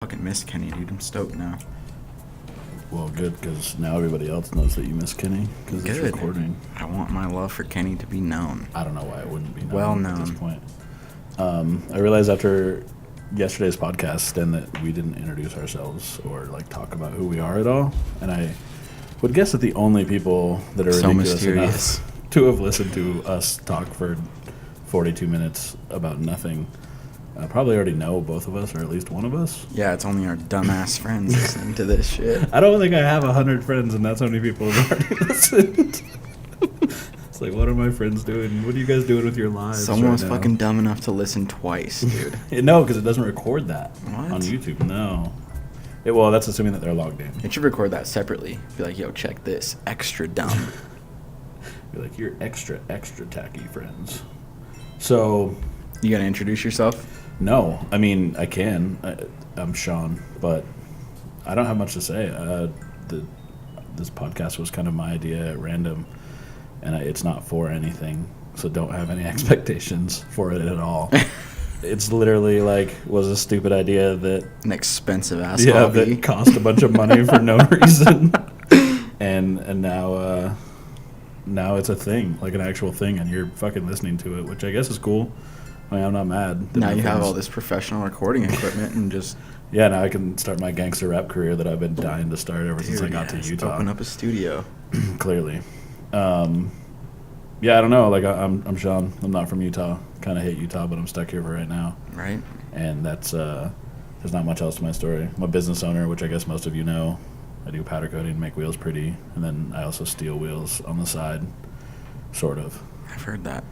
Fucking miss Kenny, dude. I'm stoked now. Well, good, because now everybody else knows that you miss Kenny, because it's recording. I want my love for Kenny to be known. I don't know why it wouldn't be known well at known this point. I realized after yesterday's podcast, then, that we didn't introduce ourselves or like talk about who we are at all. And I would guess that the only people that are so ridiculous mysterious enough to have listened to us talk for 42 minutes about nothing probably already know both of us, or at least one of us. Yeah, it's only our dumbass friends listening to this shit. I don't think I have 100 friends, and that's how many people have already listened. It's like, what are my friends doing? What are you guys doing with your lives? Someone was fucking dumb enough to listen twice, dude. No, because it doesn't record that What? on YouTube. No. Well, that's assuming that they're logged in. It should record that separately. Be like, yo, check this. Extra dumb. Be like, you're extra tacky friends. So... You gotta introduce yourself? No. I mean, I can. I'm Sean, but I don't have much to say. This podcast was kind of my idea at random, and it's not for anything, so don't have any expectations for it at all. It's literally like, was a stupid idea that... An expensive ass hobby. That cost a bunch of money for no reason. And now it's a thing, like an actual thing, and you're fucking listening to it, which I guess is cool. I mean, I'm not mad. Now you have all this professional recording equipment and just... Yeah, now I can start my gangster rap career that I've been dying to start ever since I got to Utah. Open up a studio. Clearly. Yeah, I don't know. Like, I'm Sean. I'm not from Utah. Kind of hate Utah, but I'm stuck here for right now. Right. And that's... there's not much else to my story. I'm a business owner, which I guess most of you know. I do powder coating, make wheels pretty, and then I also steal wheels on the side, sort of. I've heard that.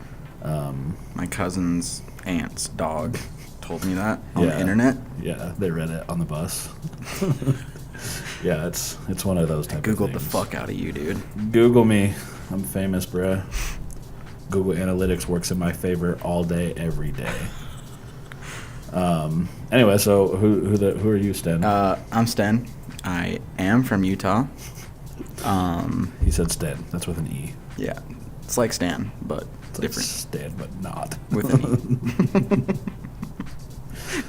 My cousin's aunt's dog told me that on the internet. Yeah, they read it on the bus. Yeah, it's one of those type of things. Googled the fuck out of you, dude. Google me. I'm famous, bruh. Google Analytics works in my favor all day, every day. Anyway, so who are you, Sten? I'm Sten. I am from Utah. He said Sten. That's with an E. Yeah, it's like Stan, but it's different. Like Stan, but not with an E.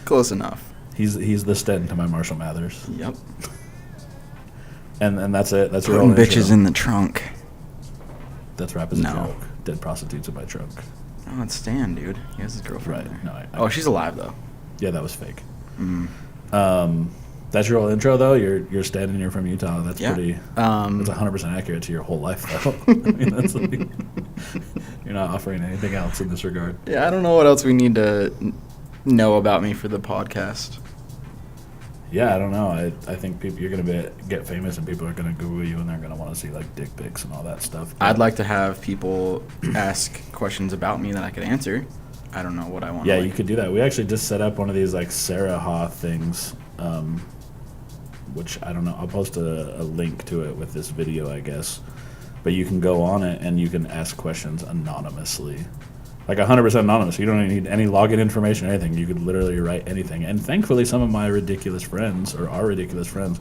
Close enough. He's the Sten to my Marshall Mathers. Yep. And that's it. That's your Putting own bitches intro. in the trunk. That's rap as a joke. Dead prostitutes in my trunk. Oh, it's Stan, dude. He has his girlfriend Right. there. No, she's alive though. Yeah, that was fake. Mm. That's your whole intro, though. You're Stan and you're from Utah. That's pretty. That's 100% accurate to your whole life, though. I mean, that's like, you're not offering anything else in this regard. Yeah, I don't know what else we need to know about me for the podcast. Yeah, I don't know. I think you're gonna get famous, and people are gonna Google you, and they're gonna want to see like dick pics and all that stuff. But I'd like to have people ask questions about me that I could answer. I don't know what I want. Yeah, you could do that. We actually just set up one of these like sarahah things. Which I don't know. I'll post a link to it with this video, I guess. But you can go on it and you can ask questions anonymously. Like 100% anonymous. You don't need any login information or anything. You could literally write anything. And thankfully, some of my ridiculous friends, or our ridiculous friends,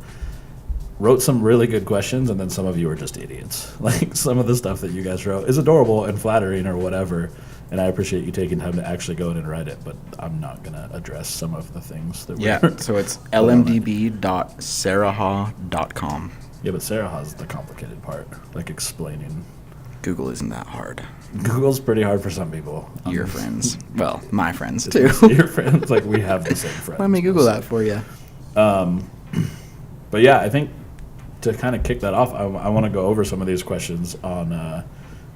wrote some really good questions, and then some of you are just idiots. Like, some of the stuff that you guys wrote is adorable and flattering or whatever, and I appreciate you taking time to actually go in and write it, but I'm not going to address some of the things that were... So it's lmdb.sarahah.com. Yeah, but sarahah is the complicated part, like explaining. Google isn't that hard. Google's pretty hard for some people. Your friends. Well, my friends, too. Your friends, like, we have the same friends. Let me Google that for you. But yeah, I think to kind of kick that off, I want to go over some of these questions on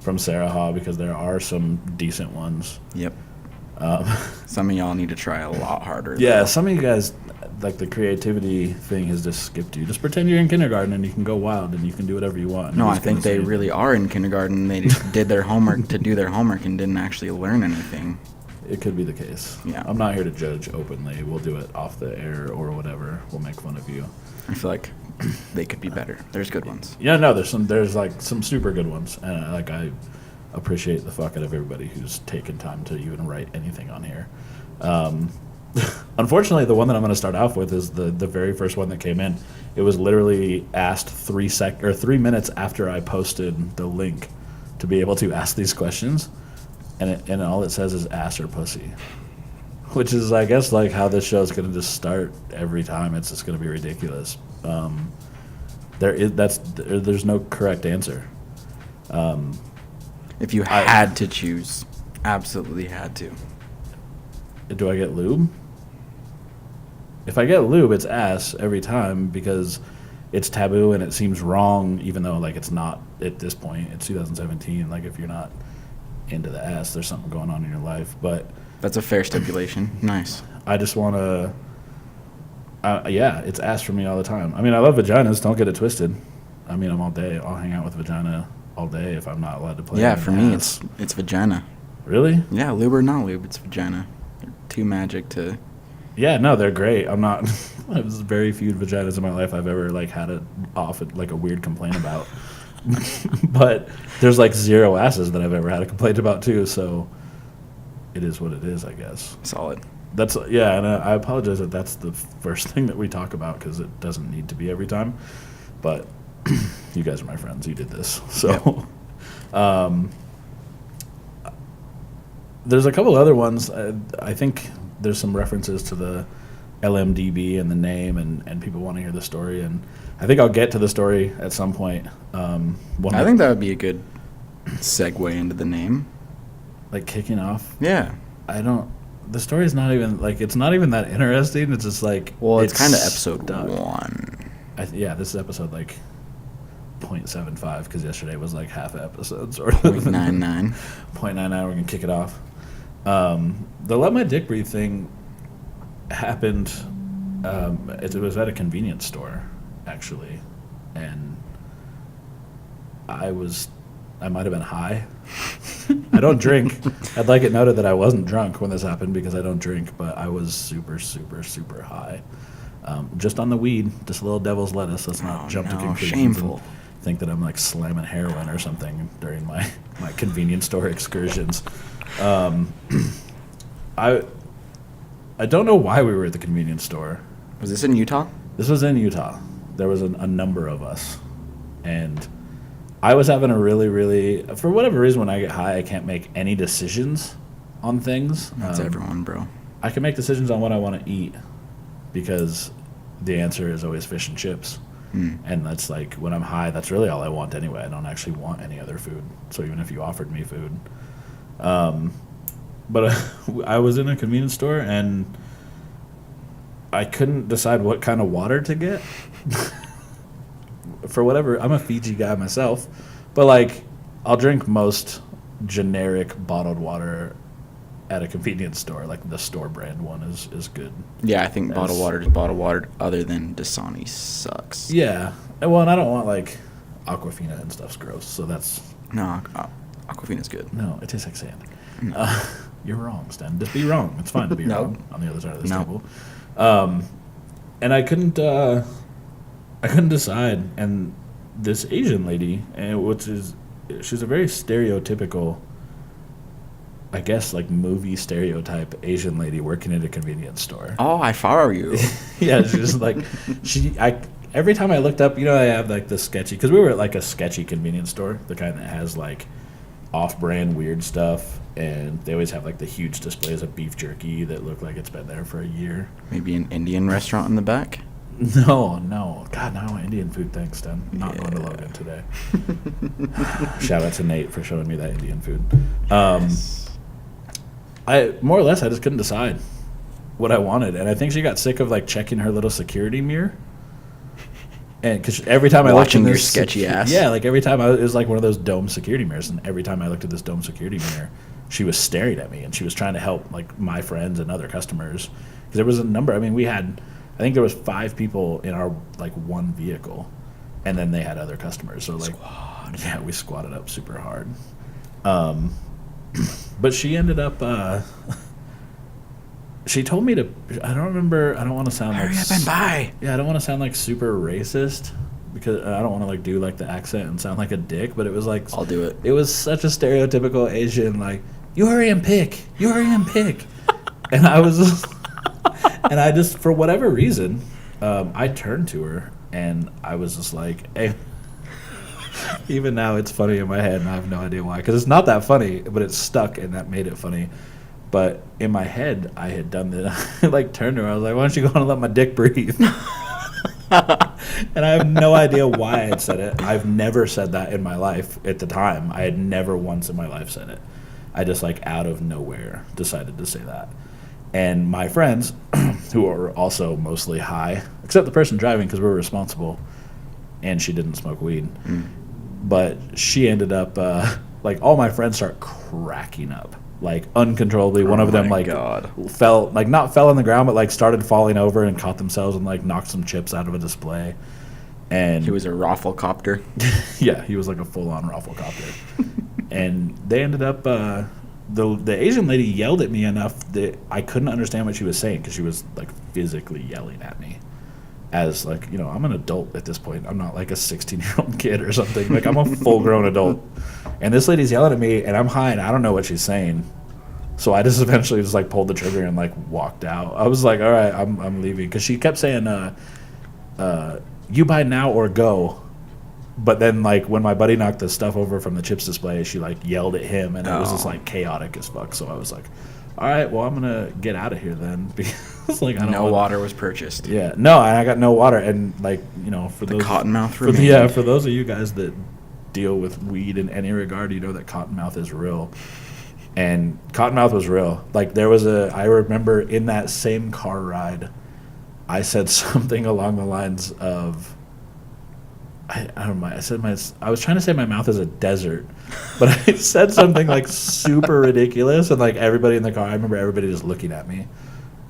from sarahah, because there are some decent ones. Yep. Some of y'all need to try a lot harder. Yeah, though. some of you guys, like, the creativity thing has just skipped you. Just pretend you're in kindergarten and you can go wild and you can do whatever you want. No, I think they really are in kindergarten. They just did their homework to do their homework and didn't actually learn anything. It could be the case. Yeah. I'm not here to judge openly. We'll do it off the air or whatever. We'll make fun of you. I feel like they could be better. There's good ones. Yeah, no, there's like some super good ones, and I appreciate the fuck out of everybody who's taken time to even write anything on here. Unfortunately, the one that I'm going to start off with is the very first one that came in. It was literally asked 3 minutes after I posted the link to be able to ask these questions, and all it says is ass or pussy. which is, I guess, like how this show is going to just start every time. It's just going to be ridiculous. There's no correct answer. If you had to choose, absolutely had to. Do I get lube? If I get lube, it's ass every time because it's taboo and it seems wrong, even though like it's not at this point. It's 2017. Like if you're not into the ass, there's something going on in your life. But that's a fair stipulation. Nice. I just want to. Yeah, it's ass for me all the time. I mean, I love vaginas. Don't get it twisted. I mean, I'm all day. I'll hang out with vagina all day if I'm not allowed to play. Yeah, for me, it's vagina. Really? Yeah, lube or not lube, it's vagina. They're too magic to. Yeah, no, they're great. I'm not. There's very few vaginas in my life I've ever like had it off like a weird complaint about. But there's like 0 asses that I've ever had a complaint about too. So it is what it is, I guess. Solid. That's yeah, and I apologize that that's the first thing that we talk about because it doesn't need to be every time. But you guys are my friends. You did this, so. Yep. There's a couple other ones. I think there's some references to the LMDB and the name, and people want to hear the story. And I think I'll get to the story at some point. I think that would be a good segue into the name. Like kicking off? Yeah. The story's not even, like, it's not even that interesting. It's just like... Well, it's kind of episode 1. Yeah, this is episode, like, 0.75, because yesterday was, like, half episodes. Or 0.99. 0.99, we're going to kick it off. The Let My Dick Breathe thing happened, it was at a convenience store, actually. And I might have been high. I don't drink. I'd like it noted that I wasn't drunk when this happened because I don't drink, but I was super, super, super high. Just on the weed, just a little devil's lettuce. Let's not jump to conclusions. Shameful. And think that I'm like slamming heroin or something during my convenience store excursions. I don't know why we were at the convenience store. Was this in Utah? This was in Utah. There was a number of us, and I was having a really, really, for whatever reason, when I get high, I can't make any decisions on things. That's everyone, bro. I can make decisions on what I want to eat because the answer is always fish and chips. And that's like, when I'm high, that's really all I want anyway. I don't actually want any other food. So even if you offered me food. But I was in a convenience store and I couldn't decide what kind of water to get. For whatever, I'm a Fiji guy myself, but like I'll drink most generic bottled water at a convenience store. Like the store brand one is good. Yeah, I think bottled water is bottled water. Other than Dasani sucks. Yeah, well, and I don't want like Aquafina and stuff's gross. So that's no, Aquafina's good. No, it tastes like sand. No. You're wrong, Stan. Just be wrong. It's fine to be wrong on the other side of this table. And I couldn't decide. And this Asian lady, she's a very stereotypical, I guess, like movie stereotype Asian lady working at a convenience store. Oh, I follow you. Yeah, she's like, every time I looked up, I have like the sketchy, because we were at like a sketchy convenience store, the kind that has like off-brand weird stuff, and they always have like the huge displays of beef jerky that look like it's been there for a year. Maybe an Indian restaurant in the back? No. God, no, Indian food, thanks, Dan. Not going to Logan today. Shout out to Nate for showing me that Indian food. I more or less, I just couldn't decide what I wanted, and I think she got sick of like checking her little security mirror. And because every time I looked in your sketchy ass. Yeah, like every time it was like one of those dome security mirrors, and every time I looked at this dome security mirror, she was staring at me, and she was trying to help like my friends and other customers. Because there was a number. I mean, I think there was 5 people in our like one vehicle, and then they had other customers. So like, yeah, we squatted up super hard. But she ended up. She told me to. I don't remember. I don't want to sound hurry up and buy. Yeah, I don't want to sound like super racist because I don't want to like do like the accent and sound like a dick. But it was like I'll do it. It was such a stereotypical Asian like you hurry and pick, and I was, and I just for whatever reason, I turned to her and I was just like, hey. Even now, it's funny in my head, and I have no idea why. Because it's not that funny, but it's stuck, and that made it funny. But in my head, I had done the like turned to her. I was like, "Why don't you go and let my dick breathe?" And I have no idea why I had said it. I've never said that in my life at the time. I had never once in my life said it. I just, like, out of nowhere decided to say that. And my friends, who are also mostly high, except the person driving because we're responsible, and she didn't smoke weed. But she ended up, like, all my friends start cracking up, like, uncontrollably. One of them, like, fell, like, not fell on the ground, but, like, started falling over and caught themselves and, like, knocked some chips out of a display. And he was a Rafflecopter. Yeah, he was like a full-on Rafflecopter. And they ended up, the Asian lady yelled at me enough that I couldn't understand what she was saying because she was, like, physically yelling at me. As, like, you know, I'm an adult at this point. I'm not like a 16-year-old kid or something. Like, I'm a full-grown adult. And this lady's yelling at me, and I'm high, and I don't know what she's saying. So I just eventually just, like, pulled the trigger and, like, walked out. I was like, all right, I'm leaving. Because she kept saying, you buy now or go. But then, like, when my buddy knocked the stuff over from the chips display, she, like, yelled at him, and it was just, like, chaotic as fuck. So I was like, all right, well, I'm going to get out of here then. Because, like, I don't No water was purchased. Yeah. No, I got no water. And, like, you know, for the those... cottonmouth Yeah, for those of you guys that deal with weed in any regard, you know that cottonmouth is real. And cottonmouth was real. Like, there was I remember in that same car ride, I said something along the lines of... I don't know. I was trying to say my mouth is a desert, but I said something like super ridiculous, and like everybody in the car, I remember everybody just looking at me.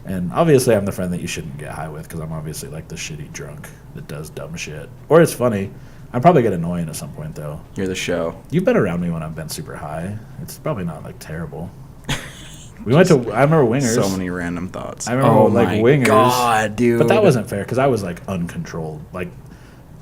And obviously, I'm the friend that you shouldn't get high with because I'm obviously like the shitty drunk that does dumb shit. Or it's funny. I probably get annoying at some point though. You're the show. You've been around me when I've been super high. It's probably not like terrible. We went to. I remember Wingers. So many random thoughts. I remember like Wingers. God, dude. But that wasn't fair because I was like uncontrolled. Like.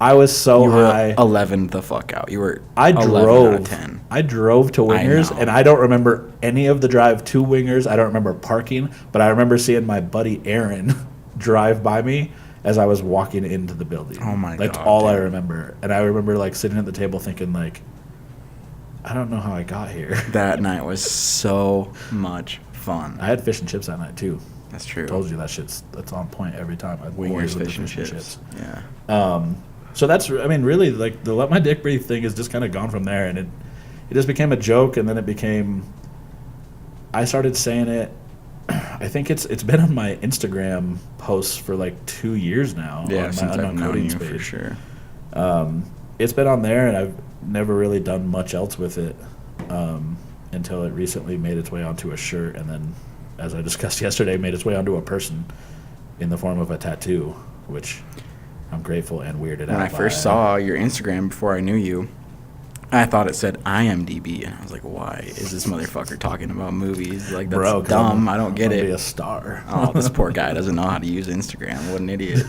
I was so high. 11 the fuck out. You were. I 11 drove. Out of 10. I drove to Wingers, and I don't remember any of the drive to Wingers. I don't remember parking, but I remember seeing my buddy Aaron drive by me as I was walking into the building. Oh my god! That's all I remember, and I remember like sitting at the table thinking like, I don't know how I got here. That night was so much fun. I had fish and chips that night too. That's true. I told you that's on point every time. Wingers fish and chips. Yeah. So that's, I mean, really, like, the let my dick breathe thing has just kind of gone from there, and it just became a joke, and then it became, I started saying it, I think it's been on my Instagram posts for, like, 2 years now. Yeah, on since my I've Unknown known you, Codings for page. sure. It's been on there, and I've never really done much else with it until it recently made its way onto a shirt, and then, as I discussed yesterday, made its way onto a person in the form of a tattoo, which... I'm grateful and weirded out. When I first saw your Instagram before I knew you, I thought it said IMDb, and I was like, "Why is this motherfucker talking about movies? Like that's dumb. I don't get it." Be a star. Oh, this poor guy doesn't know how to use Instagram. What an idiot!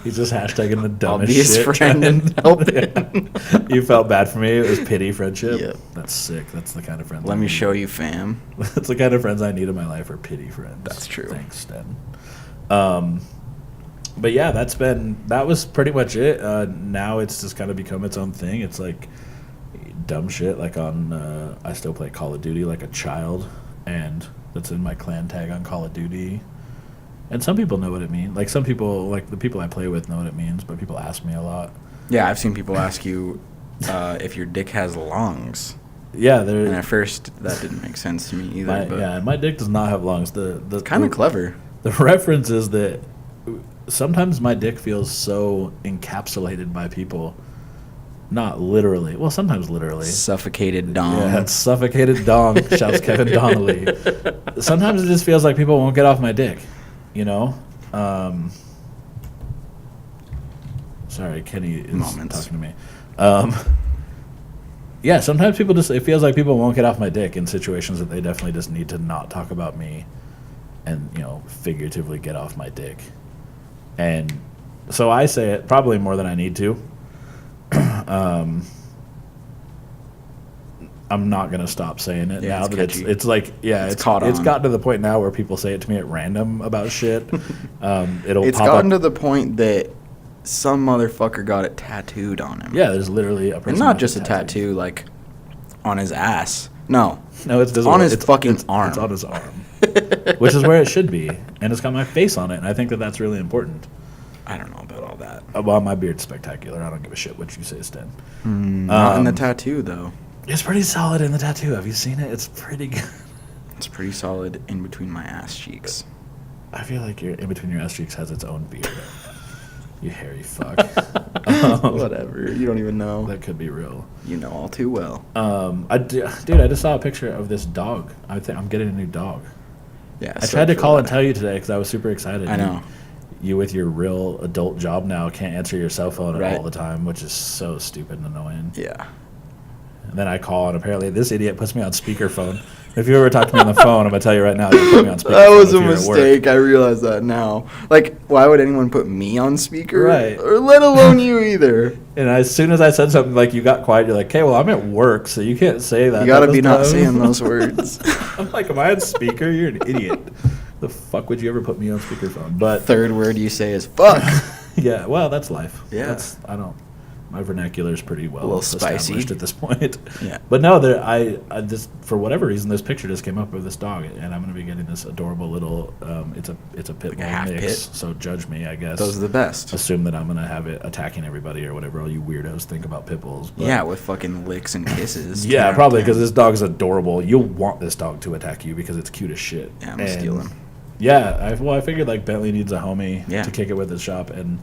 He's just hashtagging the dumbest I'll be his shit. friend and help him. You felt bad for me. It was pity friendship. Yep. That's sick. That's the kind of friends. Let me show you, fam. That's the kind of friends I need in my life are pity friends. That's true. Thanks, Sten. But yeah, that was pretty much it. Now it's just kind of become its own thing. It's like dumb shit. Like on, I still play Call of Duty like a child, and that's in my clan tag on Call of Duty. And some people know what it means. Like some people, like the people I play with, know what it means. But people ask me a lot. Yeah, I've seen people ask you if your dick has lungs. Yeah, and at first that didn't make sense to me either. My dick does not have lungs. It's kind of clever. The reference is that. Sometimes my dick feels so encapsulated by people. Not literally. Well, sometimes literally. Suffocated dong. Yeah, it's suffocated dong, shouts Kevin Donnelly. Sometimes it just feels like people won't get off my dick, you know? Sorry, Kenny is talking to me. Yeah, sometimes it feels like people won't get off my dick in situations that they definitely just need to not talk about me and, you know, figuratively get off my dick. And so I say it probably more than I need to. I'm not going to stop saying it now that it's like, yeah, it's gotten to the point now where people say it to me at random about shit. It's gotten to the point that some motherfucker got it tattooed on him. Yeah, there's literally a person. And not just a tattoo, like on his ass. No, it's on his fucking arm. It's on his arm. which is where it should be, and it's got my face on it, and I think that that's really important. I don't know about all that. Well, my beard's spectacular. I don't give a shit what you say, Stan. Not in the tattoo, though. It's pretty solid in the tattoo. Have you seen it? It's pretty good. It's pretty solid in between my ass cheeks. I feel like your in between your ass cheeks has its own beard. You hairy fuck. Whatever. You don't even know. That could be real. You know all too well. Dude, I just saw a picture of this dog. I think I'm getting a new dog. Yeah. I tried to call and tell you today because I was super excited. I know. You with your real adult job now can't answer your cell phone Right. all the time, which is so stupid and annoying. Yeah. And then I call, and apparently this idiot puts me on speakerphone. If you ever talk to me on the phone, I'm going to tell you right now, you put me on speakerphone. That was a mistake. I realize that now. Like, why would anyone put me on speaker? Right. Or let alone you either. And as soon as I said something, like, you got quiet, you're like, okay, well, I'm at work, so you can't say that. You got to be not saying those words. I'm like, am I on speaker? You're an idiot. The fuck would you ever put me on speakerphone? But third word you say is fuck. yeah, well, that's life. Yeah. My vernacular is pretty well A little spicy established at this point. Yeah. But no, this for whatever reason, this picture just came up with this dog, and I'm going to be getting this adorable little. It's a pit bull half mix, pit? so judge me, I guess. Those are the best. Assume that I'm going to have it attacking everybody or whatever all you weirdos think about pit bulls. But Yeah, with fucking licks and kisses. yeah, probably because this dog's adorable. You'll want this dog to attack you because it's cute as shit. Yeah, I'm going to steal him. Yeah, I figured like Bentley needs a homie Yeah. to kick it with his shop, and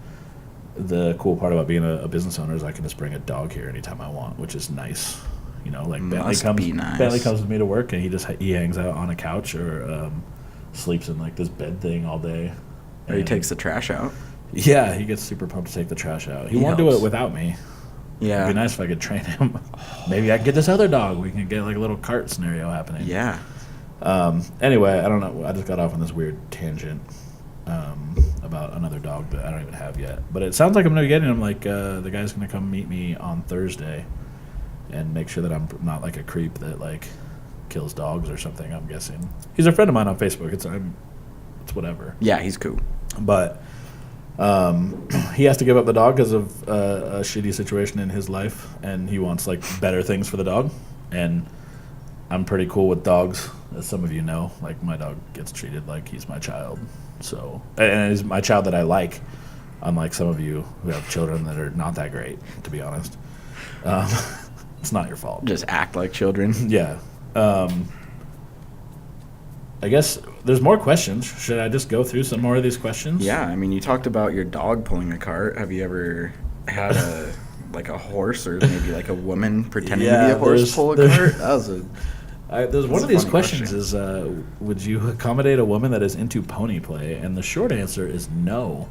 the cool part about being a business owner is I can just bring a dog here anytime I want, which is nice. You know, like Bentley comes with me to work, and he hangs out on a couch or sleeps in like this bed thing all day. Or he takes the trash out. Yeah, he gets super pumped to take the trash out. He won't helps. do it without me. Yeah. It'd be nice if I could train him. Maybe I could get this other dog. We can get like a little cart scenario happening. Yeah. Anyway, I don't know. I just got off on this weird tangent about another dog that I don't even have yet. But it sounds like I'm going to be getting him. Like the guy's going to come meet me on Thursday and make sure that I'm not like a creep that like kills dogs or something. I'm guessing he's a friend of mine on Facebook. It's whatever. Yeah, he's cool. But he has to give up the dog because of a shitty situation in his life, and he wants like better things for the dog. And I'm pretty cool with dogs, as some of you know. Like, my dog gets treated like he's my child. So, and he's my child that I like, unlike some of you who have children that are not that great, to be honest. It's not your fault. Just act like children. Yeah. I guess there's more questions. Should I just go through some more of these questions? Yeah, I mean, you talked about your dog pulling a cart. Have you ever had a horse or maybe like a woman pretending to be a horse pull a cart? That was there's one of these questions is, would you accommodate a woman that is into pony play? And the short answer is no.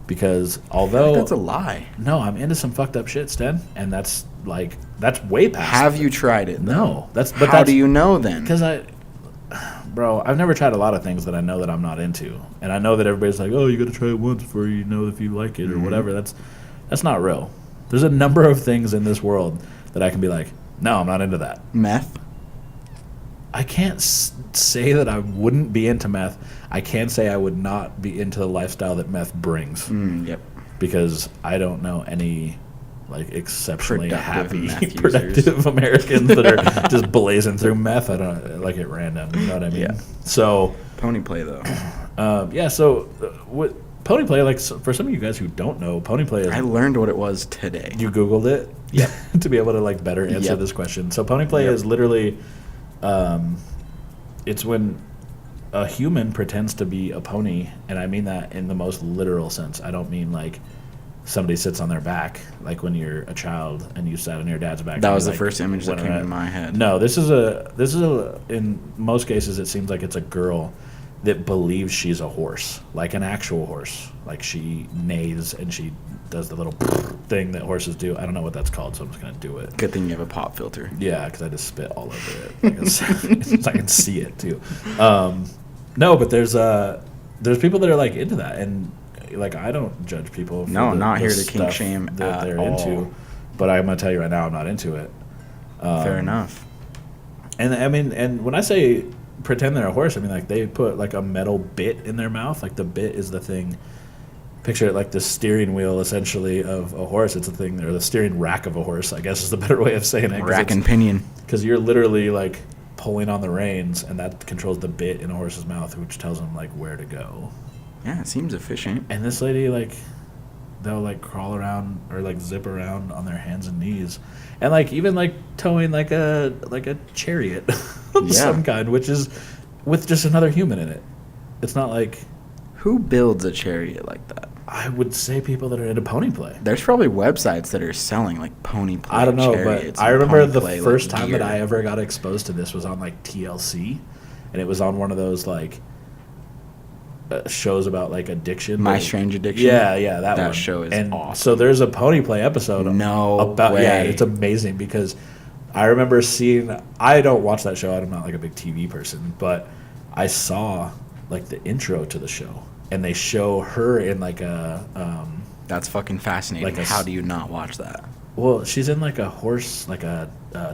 Because although... that's a lie. No, I'm into some fucked up shit, Stan. And that's way past... Have you tried it? No. How do you know then? Because Bro, I've never tried a lot of things that I know that I'm not into. And I know that everybody's like, oh, you got to try it once before you know if you like it or whatever. That's not real. There's a number of things in this world that I can be like, no, I'm not into that. Meth? I can't say that I wouldn't be into meth. I can say I would not be into the lifestyle that meth brings. Yep. Because I don't know any exceptionally productive Americans that are just blazing through meth. I don't like it random. You know what I mean? Yeah. So pony play though. Yeah. So what pony play? For some of you guys who don't know, pony play is. I learned what it was today. You Googled it. Yep. To be able to better answer this question. So pony play is literally, it's when a human pretends to be a pony, and I mean that in the most literal sense. I don't mean somebody sits on their back, like when you're a child and you sat on your dad's back. That was the first image that came in my head. No, this is in most cases it seems like it's a girl that believes she's a horse, like an actual horse. Like she neighs and she does the little thing that horses do. I don't know what that's called, so I'm just going to do it. Good thing you have a pop filter. Yeah, because I just spit all over it. I can see it too. No, but there's people that are into that, and I don't judge people. No, I'm not here to kink shame that they're all. into, but I'm gonna tell you right now, I'm not into it. Fair enough. And I mean, and when I say pretend they're a horse, I mean they put a metal bit in their mouth. The bit is the thing. Picture it like the steering wheel, essentially, of a horse. It's a thing, or the steering rack of a horse, I guess is the better way of saying it. Rack and pinion. Because you're literally pulling on the reins, and that controls the bit in a horse's mouth, which tells him like where to go. Yeah, it seems efficient. And this lady, like, they'll like crawl around or like zip around on their hands and knees, and like even like towing like a chariot of some kind, which is with just another human in it. It's not like, who builds a chariot like that? I would say people that are into pony play. There's probably websites that are selling like pony play. I don't know, but I remember the first time gear. that I ever got exposed to this was on like TLC, and it was on one of those like shows about like addiction. My Strange Addiction. Yeah, that one. That show is awesome. So there's a pony play episode. Way. Yeah, it's amazing because I remember seeing. I don't watch that show. I'm not like a big TV person, but I saw like the intro to the show, and they show her in like a. That's fucking fascinating. Like how do you not watch that? Well, she's in like a horse, like a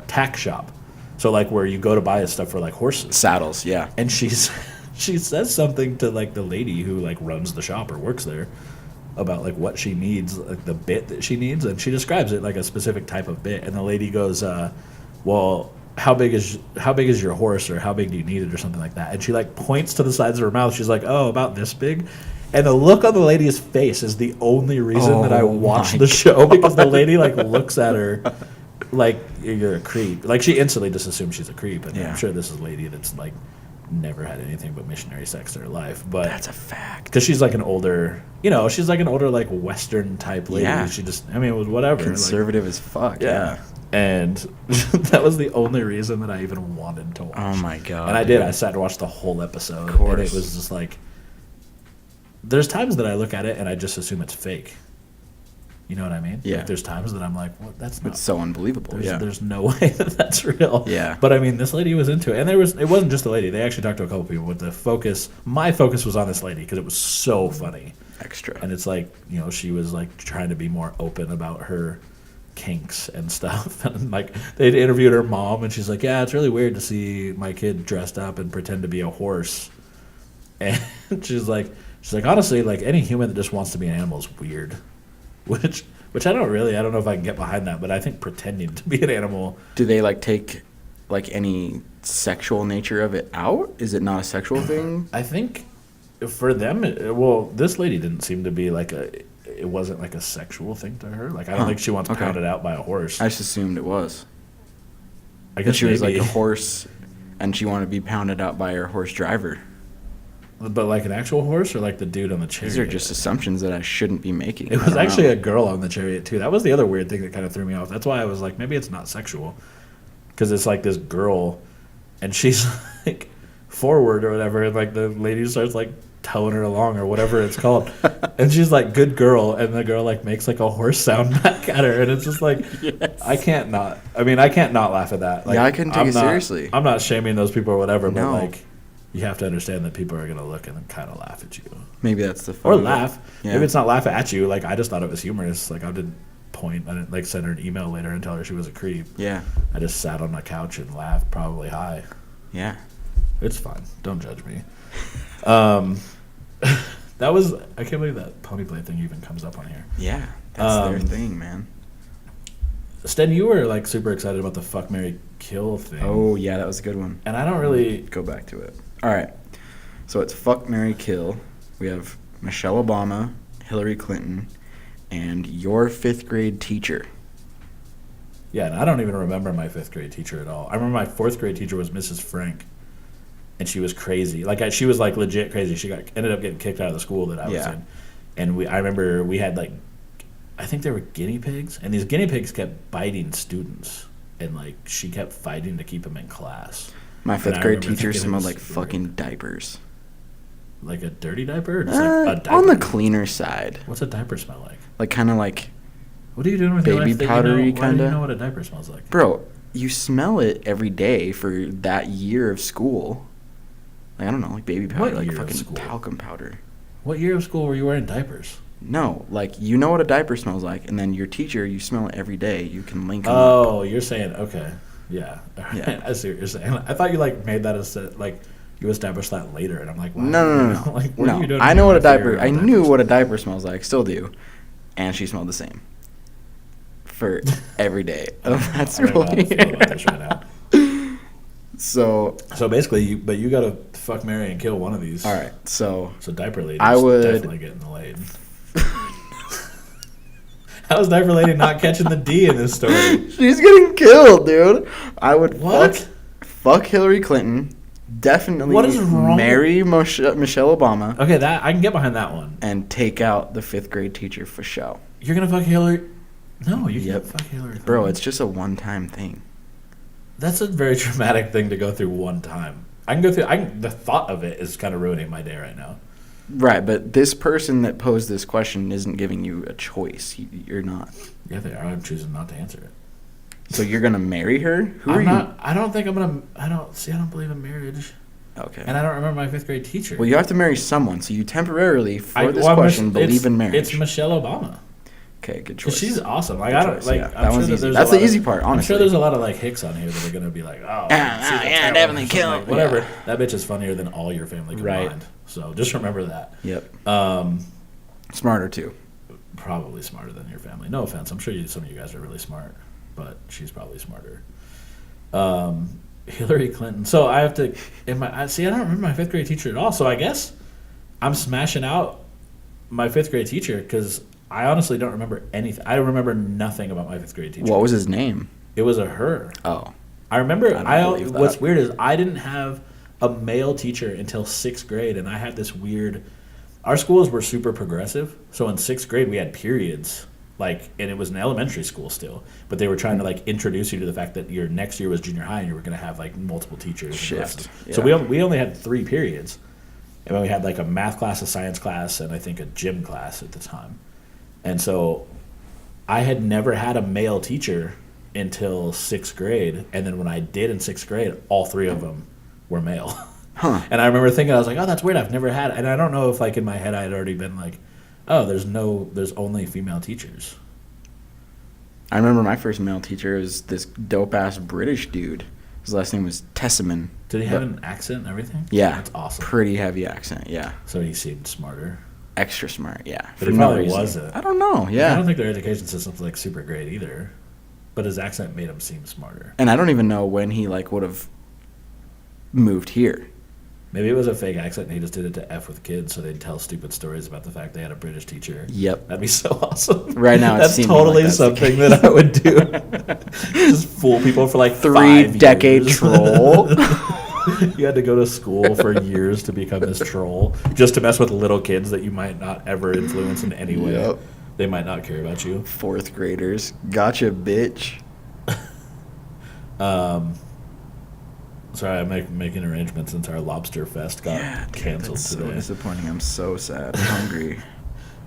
tack shop, so like where you go to buy stuff for like horses. Saddles, yeah. And she says something to like the lady who like runs the shop or works there about like what she needs, like the bit that she needs, and she describes it like a specific type of bit, and the lady goes, well, how big is your horse, or how big do you need it, or something like that, and she like points to the sides of her mouth. She's like, oh, about this big. And the look on the lady's face is the only reason that I watched the show, because the lady like looks at her like, you're a creep. Like, she instantly just assumes she's a creep, and I'm sure this is a lady that's like never had anything but missionary sex in her life. But that's a fact, because she's like an older, like Western type lady. Yeah. She just, it was whatever, conservative as fuck. Yeah. And that was the only reason that I even wanted to watch. Oh my god. And I did. I sat and watched the whole episode, and it was just like, there's times that I look at it and I just assume it's fake. You know what I mean? Yeah. Like, there's times that I'm like, well, that's not. It's so unbelievable. There's no way that that's real. Yeah. But I mean, this lady was into it, and it wasn't just the lady. They actually talked to a couple people. But my focus was on this lady because it was so funny. Extra. And it's like, she was like trying to be more open about her kinks and stuff. And like, they'd interviewed her mom, and she's like, yeah, it's really weird to see my kid dressed up and pretend to be a horse. And she's like, honestly, like, any human that just wants to be an animal is weird. Which I don't know if I can get behind that, but I think pretending to be an animal. Do they like take like any sexual nature of it out? Is it not a sexual thing? I think for them, this lady didn't seem to be like it wasn't like a sexual thing to her. Like, I don't think she wants pounded out by a horse. I just assumed it was. I guess she was like a horse, and she wanted to be pounded out by her horse driver. But like an actual horse, or like the dude on the chariot? These are just assumptions that I shouldn't be making. It was actually a girl on the chariot too. That was the other weird thing that kind of threw me off. That's why I was like, maybe it's not sexual, because it's like this girl, and she's like forward or whatever, and like the lady starts like towing her along or whatever it's called, and she's like, good girl, and the girl like makes like a horse sound back at her, and it's just like, yes. I can't not laugh at that. Like, yeah, I couldn't take it seriously. I'm not shaming those people or whatever, no. But like, you have to understand that people are going to look and kind of laugh at you. Maybe that's the fun. Or laugh. Yeah. Maybe it's not laugh at you. Like, I just thought it was humorous. Like, I didn't like send her an email later and tell her she was a creep. Yeah. I just sat on the couch and laughed, probably high. Yeah. It's fine. Don't judge me. I can't believe that pony play thing even comes up on here. Yeah. That's their thing, man. Sten, you were like super excited about the fuck, marry, kill thing. Oh, yeah, that was a good one. And I don't really go back to it. All right. So it's fuck, marry, kill. We have Michelle Obama, Hillary Clinton, and your 5th grade teacher. Yeah, and I don't even remember my 5th grade teacher at all. I remember my 4th grade teacher was Mrs. Frank, and she was crazy. Like, she was like legit crazy. She ended up getting kicked out of the school that I was in. And I remember we had like, I think they were guinea pigs, and these guinea pigs kept biting students, and like she kept fighting to keep them in class. My 5th grade teacher smelled like fucking diapers. Like a dirty diaper? Or just like a diaper? On the cleaner side. What's a diaper smell like? Like kind of like. What are you doing with your life? Baby powdery kind of. Why do you know what a diaper smells like? Bro, you smell it every day for that year of school. Like, I don't know, like baby powder, like fucking talcum powder. What year of school were you wearing diapers? No, like, you know what a diaper smells like, and then your teacher, you smell it every day. You can link them up. You're saying, okay. Yeah. Yeah. I see what you're saying. I thought you, like, made that as, like, you established that later, and I'm like, wow. No. Like, what are you doing? I know what a diaper, I knew what a diaper smells like, still do. And she smelled the same. For every day. That's really weird. So basically, you got to fuck, marry, and kill one of these. All right. So diaper lady. I would definitely getting laid. How is diaper lady not catching the D in this story? She's getting killed, dude. I would what? Fuck Hillary Clinton. Definitely what is wrong? Marry Michelle Obama. Okay, that I can get behind that one. And take out the 5th grade teacher for show. You're gonna fuck Hillary? No, you can't fuck Hillary Clinton. Bro, it's just a one-time thing. That's a very traumatic thing to go through one time. I can go through. The thought of it is kind of ruining my day right now. Right, but this person that posed this question isn't giving you a choice. You're not. Yeah, they are. I'm choosing not to answer it. So you're gonna marry her? Who are not, you? I don't think I'm gonna. I don't believe in marriage. Okay. And I don't remember my 5th grade teacher. Well, you have to marry someone. So you temporarily, for this question, believe in marriage. It's Michelle Obama. Okay, good choice. She's awesome. Like good I don't choice, like. Yeah. I'm sure that that's the easy part. Honestly, I'm sure there's a lot of like hicks on here that are gonna be like, oh, yeah, definitely kill him. Like, whatever. Yeah. That bitch is funnier than all your family combined. Right. So just remember that. Yep. Smarter too. Probably smarter than your family. No offense. I'm sure some of you guys are really smart, but she's probably smarter. Hillary Clinton. So I have to. I don't remember my 5th grade teacher at all. So I guess I'm smashing out my 5th grade teacher because I honestly don't remember anything. I remember nothing about my 5th grade teacher. What was his name? It was a her. Oh. I remember. What's weird is I didn't have a male teacher until 6th grade, and I had this weird. Our schools were super progressive, so in 6th grade we had periods, and it was an elementary school still, but they were trying to introduce you to the fact that your next year was junior high and you were going to have multiple teachers. Shift. Yeah. So we only had 3 periods, and then we had a math class, a science class, and I think a gym class at the time, and so I had never had a male teacher until 6th grade, and then when I did in 6th grade, all 3 of them were male. Huh. And I remember thinking, I was like, oh, that's weird. I've never had, and I don't know if in my head I had already been oh, there's only female teachers. I remember my first male teacher was this dope ass British dude. His last name was Tesseman. Did he have an accent and everything? Yeah, that's awesome. Pretty heavy accent. Yeah. So he seemed smarter. Extra smart. Yeah. But he probably wasn't. I don't know. Yeah. I don't think their education system's super great either. But his accent made him seem smarter. And I don't even know when he would have moved here. Maybe it was a fake accent and he just did it to F with kids so they'd tell stupid stories about the fact they had a British teacher. Yep. That'd be so awesome. Right now that's totally something that I would do. Just fool people for 3-decade troll. You had to go to school for years to become this troll just to mess with little kids that you might not ever influence in any way. Yep. They might not care about you. 4th graders. Gotcha, bitch. Sorry, I'm making arrangements since our Lobster Fest got canceled today. So disappointing. I'm so sad. I'm hungry.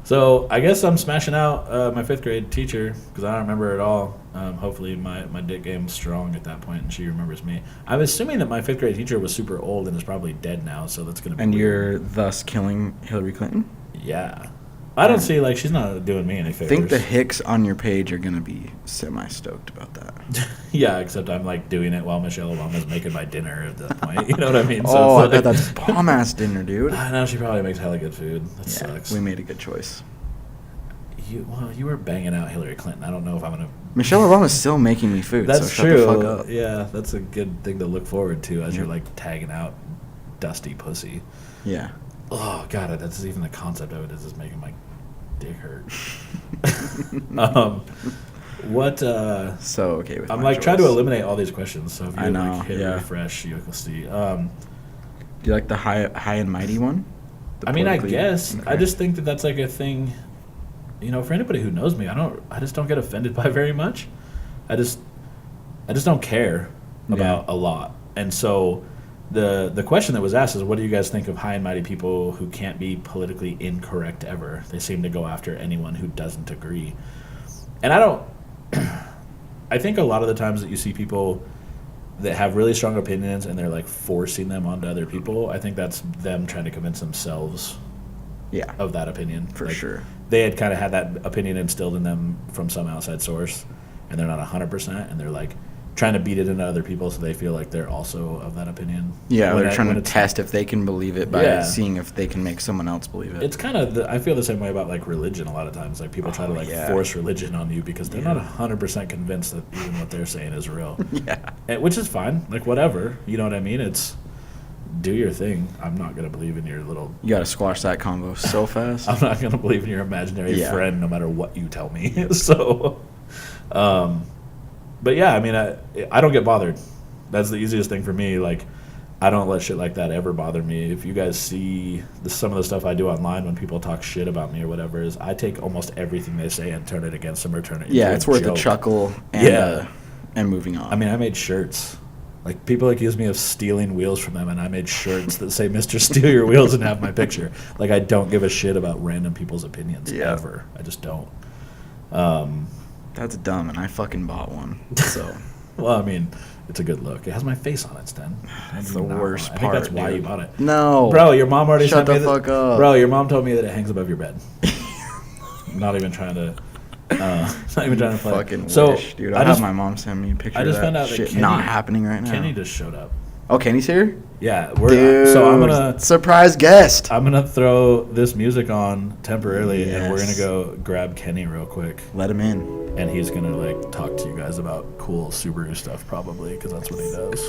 So I guess I'm smashing out my 5th grade teacher because I don't remember at all. Hopefully my dick game's strong at that point and she remembers me. I'm assuming that my 5th grade teacher was super old and is probably dead now, so that's going to be And weird. You're thus killing Hillary Clinton? Yeah. I don't see, she's not doing me any favors. I think the hicks on your page are going to be semi-stoked about that. Yeah, except I'm, doing it while Michelle Obama's making my dinner at that point. You know what I mean? So I bet that's bomb-ass dinner, dude. I know, she probably makes hella good food. That sucks. We made a good choice. You were banging out Hillary Clinton. I don't know if I'm going to... Michelle Obama's still making me food, that's so true. Shut the fuck up. Yeah, that's a good thing to look forward to as you're, tagging out dusty pussy. Yeah. Oh, God, that's even the concept of it is just making my dick hurt. What? So okay with. I'm choice. trying to eliminate all these questions. So if you hit refresh, you will see. Do you like the high and mighty one? I guess. Okay. I just think that that's a thing. For anybody who knows me, I just don't get offended by very much. I just don't care about a lot, and so. The question that was asked is, what do you guys think of high and mighty people who can't be politically incorrect ever? They seem to go after anyone who doesn't agree. And I think a lot of the times that you see people that have really strong opinions and they're forcing them onto other people, I think that's them trying to convince themselves of that opinion. For sure. They had kind of had that opinion instilled in them from some outside source, and they're not 100%, and they're trying to beat it into other people so they feel like they're also of that opinion. Yeah, they're trying to test if they can believe it by seeing if they can make someone else believe it. It's kind of, I feel the same way about like religion a lot of times. Like people try to force religion on you because they're not 100% convinced that even what they're saying is real. Which is fine. Like whatever. You know what I mean? It's do your thing. I'm not going to believe in your little... You got to squash that convo so fast. I'm not going to believe in your imaginary friend no matter what you tell me. So, but yeah, I mean, I don't get bothered. That's the easiest thing for me. Like, I don't let shit like that ever bother me. If you guys see some of the stuff I do online when people talk shit about me or whatever, is I take almost everything they say and turn it against them or turn it into a it's worth joke. a chuckle and moving on. I mean, I made shirts. Like, people accuse me of stealing wheels from them, and I made shirts that say, Mr. Steal Your Wheels, and have my picture. Like, I don't give a shit about random people's opinions ever. I just don't. That's dumb, and I fucking bought one. So, well, I mean, it's a good look. It has my face on it, Stan. That's the worst part. I think that's why you bought it. No. Bro, your mom already Shut sent me the fuck up. Bro, your mom told me that it hangs above your bed. I'm not even trying to... not even trying to play. Fucking wish, dude. I have my mom send me a picture. I just of that found out that shit Kenny, not happening right now. Kenny just showed up. Oh, Kenny's here? Yeah, Dude, so I'm gonna surprise guest. I'm gonna throw this music on temporarily, and we're gonna go grab Kenny real quick. Let him in, and he's gonna like talk to you guys about cool Subaru stuff, probably, because that's what he does.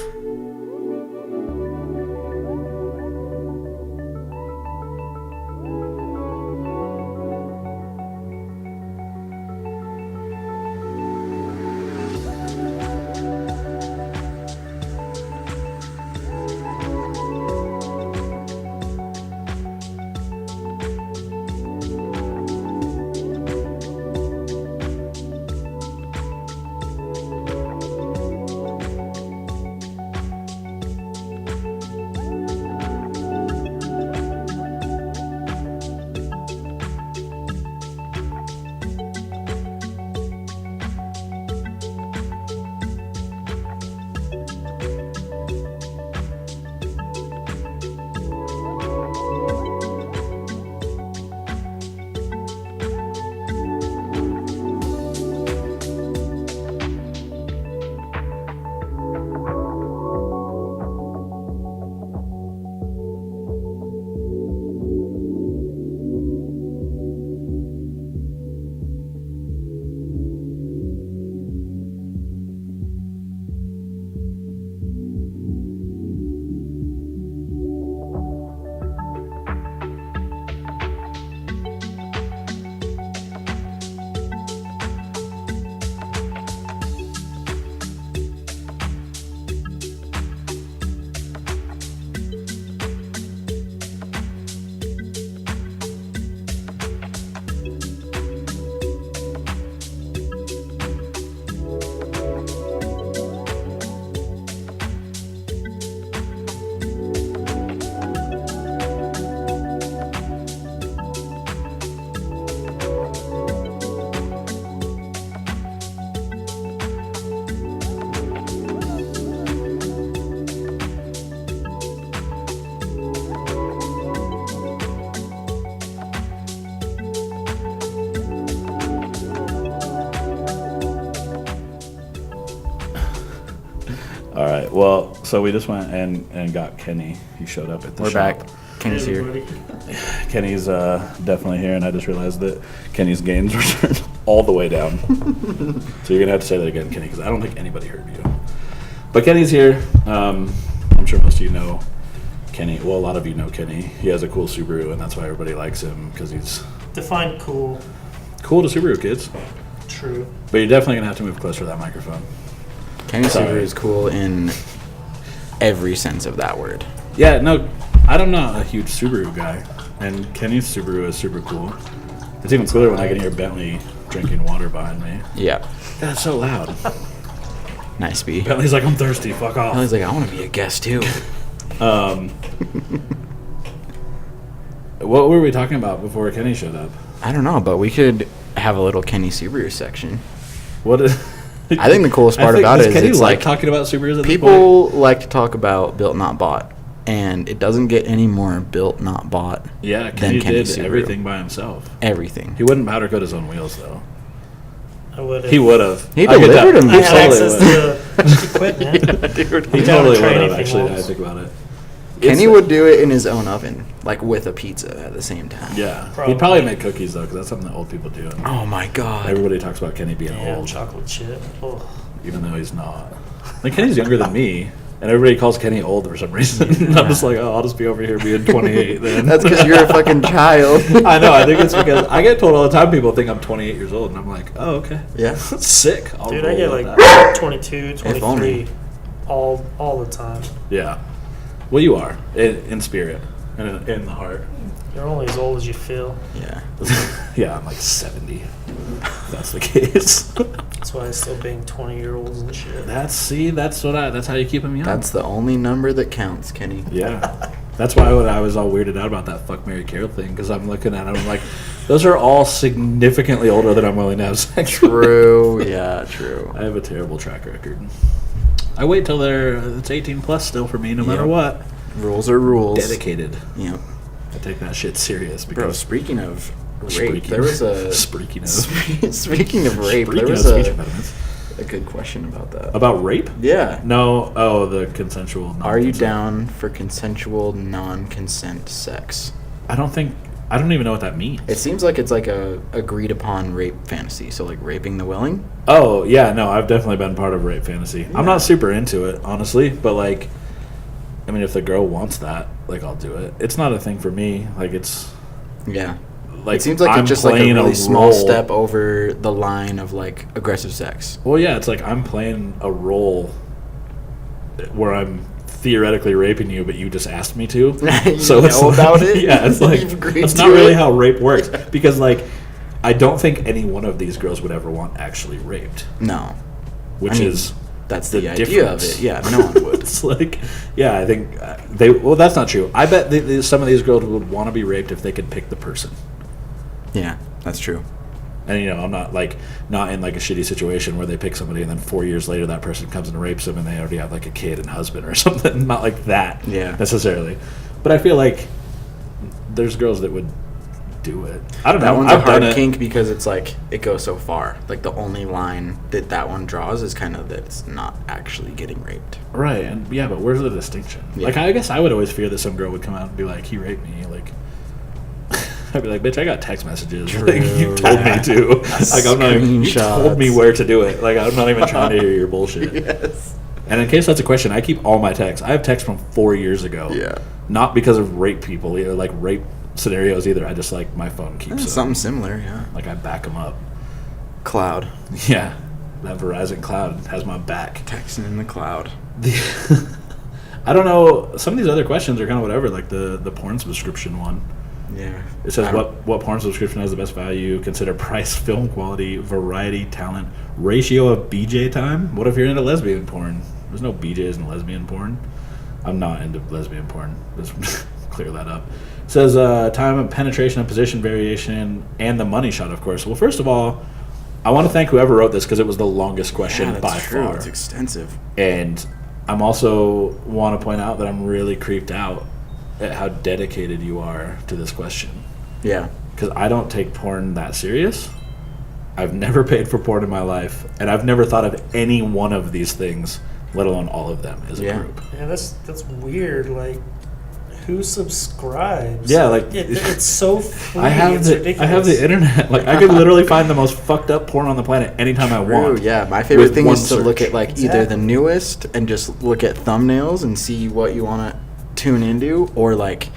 All right. Well, so we just went and got Kenny. He showed up at the shop. We're back. Kenny's here. Kenny's definitely here, and I just realized that Kenny's gains were turned all the way down. So you're going to have to say that again, Kenny, because I don't think anybody heard you. But Kenny's here. I'm sure most of you know Kenny. Well, a lot of you know Kenny. He has a cool Subaru, and that's why everybody likes him, because he's... Define cool. Cool to Subaru, kids. True. But you're definitely going to have to move closer to that microphone. Kenny's Subaru is cool in every sense of that word. Yeah, no, I'm not a huge Subaru guy, and Kenny's Subaru is super cool. It's even cooler when I can hear Bentley drinking water behind me. Yeah. That's so loud. Nice, B. Bentley's like, I'm thirsty, fuck off. Bentley's like, I want to be a guest, too. What were we talking about before Kenny showed up? I don't know, but we could have a little Kenny Subaru section. What is... I think the coolest part about it is Kenny it's like talking about Subarus at people like to talk about built not bought, and it doesn't get any more built not bought. Yeah, Kenny did everything by himself. Everything. He wouldn't powder coat his own wheels though. I would have. He would have. He delivered him. I had totally access would. to the equipment. Dude, he You totally gotta try would have, anything actually, once. I think about it. Kenny would do it in his own oven, like with a pizza at the same time. Yeah. Probably. He'd probably make cookies, though, because that's something that old people do. Oh my god. Everybody talks about Kenny being Damn, old, chocolate chip. Oh. even though he's not. Like, Kenny's younger than me, and everybody calls Kenny old for some reason. I'm just like, oh, I'll just be over here being 28 then. That's because you're a fucking child. I know. I think it's because I get told all the time people think I'm 28 years old, and I'm like, oh, okay. Yeah. Sick. I'll Dude, roll I get with like that. 22, If only. 23 all the time. Yeah. Well, you are in spirit and in the heart. You're only as old as you feel. Yeah. Yeah, I'm like 70. If that's the case. That's why I still bang 20-year-olds and shit. That's how you keep them young. That's the only number that counts, Kenny. Yeah. That's why I was all weirded out about that fuck, marry, kill thing, because I'm looking at them, I'm like, those are all significantly older than I'm willing to have sex with. True. Yeah, true. I have a terrible track record. I wait till it's 18 plus still for me, no matter Yep. what. Rules are rules. Dedicated. Yep. I take that shit serious. Bro, Because speaking of rape, Speaking- there was a... Speaking of. Speaking of rape, there Speaking was of speech impediments. a good question about that. About rape? Yeah. No. Oh, the consensual. Are you non-consent. down for consensual non-consent sex? I don't even know what that means. It seems like it's like a agreed upon rape fantasy. So like raping the willing. Oh, yeah, no, I've definitely been part of rape fantasy. Yeah. I'm not super into it, honestly, but like, I mean, if the girl wants that, like, I'll do it. It's not a thing for me. Like, it's Yeah. like It seems like I'm it's just like a playing really small role. step over the line of like aggressive sex. Well, yeah, it's like I'm playing a role where I'm theoretically raping you, but you just asked me to. You So it's know like- about it? Yeah, it's like You've agreed that's to not really it? how rape works because like I don't think any one of these girls would ever want actually raped, No. which I mean, is That's the, the idea of difference. it. Yeah, no one would. it's like, yeah, I think well, that's not true. I bet some of these girls would want to be raped if they could pick the person. Yeah, that's true. And I'm not in like a shitty situation where they pick somebody and then 4 years later that person comes and rapes them and they already have like a kid and husband or something. Not like that, Yeah. necessarily. But I feel like there's girls that would do it. I don't That know. one's I've a hard done it. kink because it's like it goes so far. Like the only line that one draws is kind of that it's not actually getting raped. Right, and yeah, but where's the distinction? Yeah. Like, I guess I would always fear that some girl would come out and be like, he raped me. Like, I'd be like, bitch, I got text messages. True. Like, you told me to. Like, I'm not even, you told me Screenshots. where to do it. Like, I'm not even trying to hear your bullshit. Yes. And in case that's a question, I keep all my texts. I have texts from 4 years ago. Yeah. Not because of rape people, or like rape scenarios either. I just like my phone keeps them. Something similar, yeah. Like, I back them up. Cloud. Yeah. That Verizon cloud has my back. Texting in the cloud. I don't know. Some of these other questions are kind of whatever, like the porn subscription one. Yeah. It says what porn subscription has the best value? Consider price, film quality, variety, talent, ratio of BJ time. What if you're into lesbian porn? There's no BJs in lesbian porn. I'm not into lesbian porn. Let's clear that up. It says time of penetration and position variation and the money shot, of course. Well, first of all, I want to thank whoever wrote this because it was the longest question Yeah, that's by true. far. It's extensive. And I'm also want to point out that I'm really creeped out at how dedicated you are to this question. Yeah. Because I don't take porn that serious. I've never paid for porn in my life, and I've never thought of any one of these things, let alone all of them, as a Yeah. group. Yeah, that's weird. Like, who subscribes? Yeah, like it's so free. I have it's ridiculous. I have the internet. Like I could literally find the most fucked up porn on the planet anytime I True, want. yeah. My favorite with thing one is to look search. at like either the newest and just look at thumbnails and see what you want to tune into, or like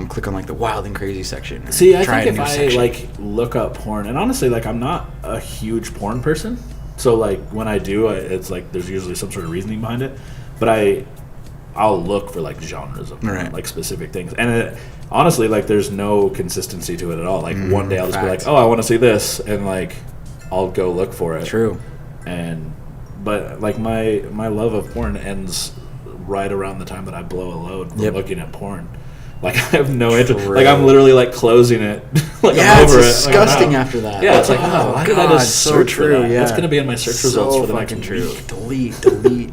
click on like the wild and crazy section. and See, I try think a if new I section. like look up porn, and honestly, like I'm not a huge porn person, so like when I do, it's like there's usually some sort of reasoning behind it. But I'll look for like genres of porn, Right. like specific things, and honestly, like there's no consistency to it at all. Like one day I'll just be fact. like, oh, I want to see this, and like I'll go look for it. True. But like my love of porn ends right around the time that I blow a load from Yep. looking at porn. Like I have no interest. True. Like I'm literally like closing it. Like Yeah, I'm it's over disgusting it. Like, after that. Yeah, it's like, oh, why did I God, just so search for true. that? Yeah, That's gonna be in my search results for the next fucking true. week.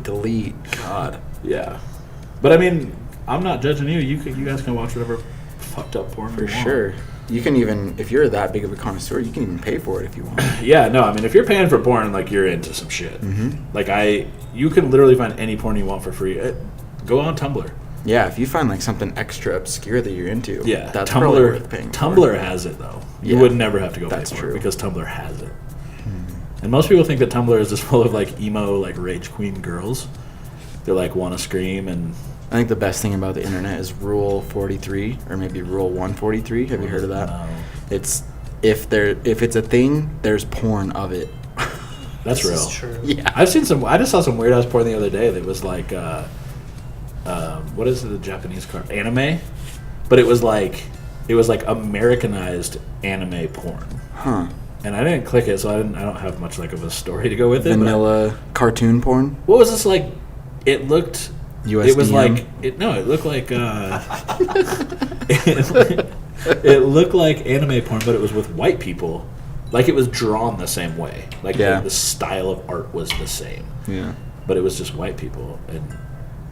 Delete. God. Yeah, but I mean, I'm not judging you. You guys can watch whatever fucked up porn For you want. sure. you can even, if you're that big of a connoisseur, you can even pay for it if you want. Yeah, no, I mean, if you're paying for porn, like, you're into some shit. Mm-hmm. Like, you can literally find any porn you want for free. Go on Tumblr. Yeah, if you find, like, something extra obscure that you're into, that's Tumblr, probably worth paying for. Tumblr has it, though. You would never have to go pay for it because Tumblr has it. And most people think that Tumblr is just full of, like, emo, like, rage queen girls. They're, like, want to scream and... I think the best thing about the internet is Rule 43, or maybe Rule 143. Have you heard of that? No. It's if it's a thing, there's porn of it. That's real. This is true. Yeah. I just saw some weird ass porn the other day that was like, what is the Japanese card? Anime, but it was like Americanized anime porn. Huh. And I didn't click it, so I don't have much like of a story to go with it. Vanilla cartoon porn. What was this like? It looked. USDM? It was like it looked like it looked like anime porn, but it was with white people. Like it was drawn the same way. Like the style of art was the same. Yeah. But it was just white people, and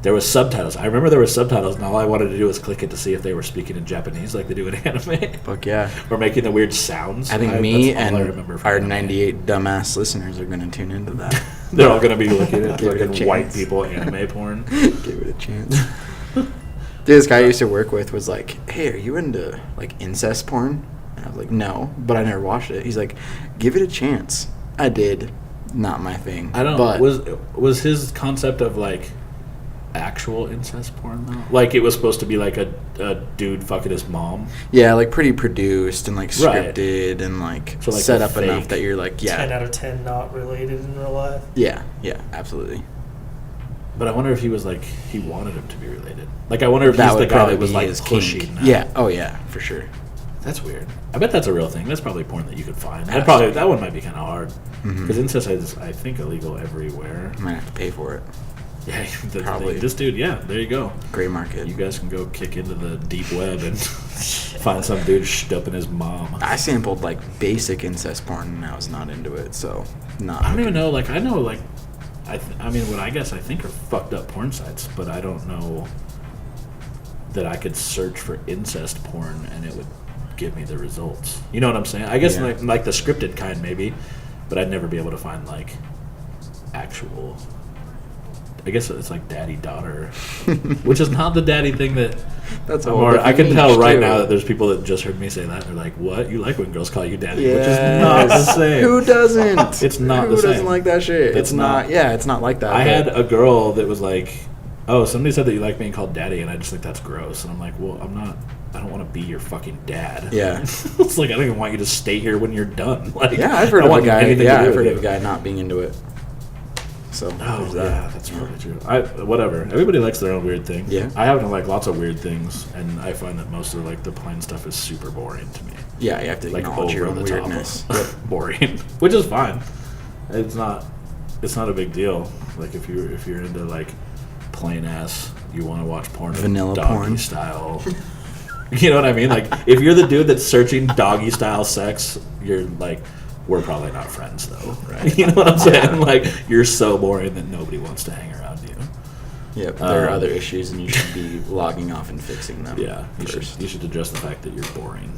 there was subtitles. I remember there were subtitles, and all I wanted to do was click it to see if they were speaking in Japanese like they do in anime. Fuck yeah. Or making the weird sounds. I think me and our anime. 98 dumbass listeners are going to tune into that. They're all going to be looking at Give it a fucking white chance. people anime porn. Give it a chance. Dude, this guy I used to work with was like, hey, are you into like incest porn? And I was like, no, but I never watched it. He's like, give it a chance. I did. Not my thing. I don't. But Was his concept of like actual incest porn though? Like it was supposed to be like a dude fucking his mom. Yeah, like pretty produced and like scripted and like, so, like, set up fake. enough that you're like, 10 out of 10 not related in real life. Yeah, absolutely. But I wonder if he was like he wanted him to be related. Like I wonder if That he's the would guy probably that was be like his pushing. kink. That. Yeah. Oh yeah, for sure. That's weird. I bet that's a real thing. That's probably porn that you could find. Absolutely. That one might be kind of hard Mhm. because incest is, I think, illegal everywhere. Might have to pay for it. Yeah, Probably. This dude. Yeah, there you go. Gray market. You guys can go kick into the deep web and find some dude stumping his mom. I sampled like basic incest porn and I was not into it, so not. I don't even know. Like I know, like I mean, what I guess I think are fucked up porn sites, but I don't know that I could search for incest porn and it would give me the results. You know what I'm saying? I guess like the scripted kind maybe, but I'd never be able to find like actual. I guess it's like daddy-daughter, which is not the daddy thing that... That's I'm all. more, I can tell right too. now that there's people that just heard me say that. They're like, what? You like when girls call you daddy? Yes. Which is not the same. Who doesn't? It's not the Who same. doesn't like that shit? It's not. Yeah, it's not like that. I had a girl that was like, oh, somebody said that you like being called daddy, and I just think that's gross. And I'm like, well, I don't want to be your fucking dad. Yeah. It's like, I don't even want you to stay here when you're done. Like, Yeah, I've heard I don't of a want guy. anything to Yeah, do I've with heard of you. a guy not being into it. So Oh, there's that. yeah, that's probably true. Whatever. Everybody likes their own weird thing. Yeah. I happen to like lots of weird things, and I find that most of like the plain stuff is super boring to me. Yeah, you have to Like acknowledge your over own the weirdness. top, boring, which is fine. It's not a big deal. Like if you're into like plain ass, you want to watch porn, Vanilla doggy porn. style. You know what I mean? Like if you're the dude that's searching doggy style sex, you're like, we're probably not friends though, right? You know what I'm saying? Like you're so boring that nobody wants to hang around you. Yep, there are other issues, and you should be logging off and fixing them. Yeah, you first. should address the fact that you're boring.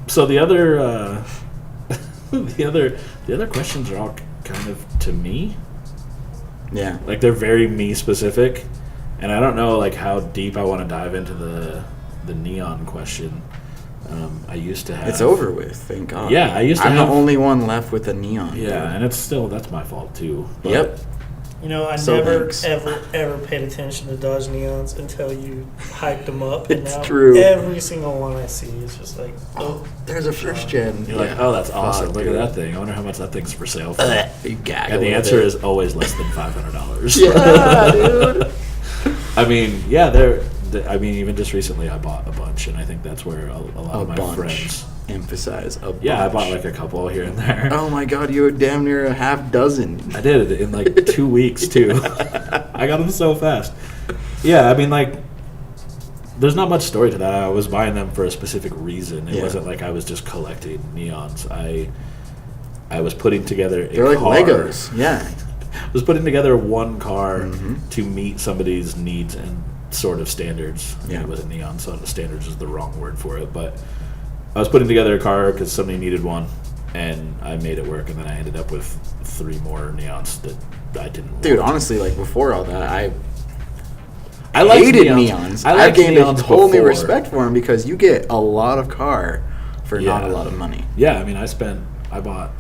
So the other the other questions are all kind of to me. Yeah. Like they're very me specific, and I don't know like how deep I want to dive into the neon question. I used to have. It's over with, thank God. Yeah, I used to I'm have. the only one left with a neon. Yeah, and it's still that's my fault too. But Yep. You know, I So never, thanks. ever paid attention to Dodge Neons until you hyped them up. And It's now true. Every single one I see is just like, oh, There's a first gen. You're like, oh, that's awesome! Fuck, Look dude. at that thing. I wonder how much that thing's for sale for. You gag And a the little answer bit. is always less than $500. Yeah, dude. I mean, yeah, I mean, even just recently I bought a bunch, and I think that's where a lot A of my bunch. friends. Emphasize a bunch. Yeah, I bought like a couple here and there. Oh my God, you had damn near a half dozen. I did it in like 2 weeks too. I got them so fast. Yeah, I mean, like, there's not much story to that. I was buying them for a specific reason. It Yeah. wasn't like I was just collecting neons. I was putting together a They're like car. Legos. Yeah. I was putting together one car Mhm. to meet somebody's needs and sort of standards. I mean, Yeah. it wasn't neon, so standards is the wrong word for it. But I was putting together a car because somebody needed one, and I made it work. And then I ended up with 3 more neons that I didn't. Dude, want. honestly, like before all that, I liked hated neons. I I liked gained a neons whole new before. respect for them because you get a lot of car for not Yeah. a lot of money. Yeah, I mean, I bought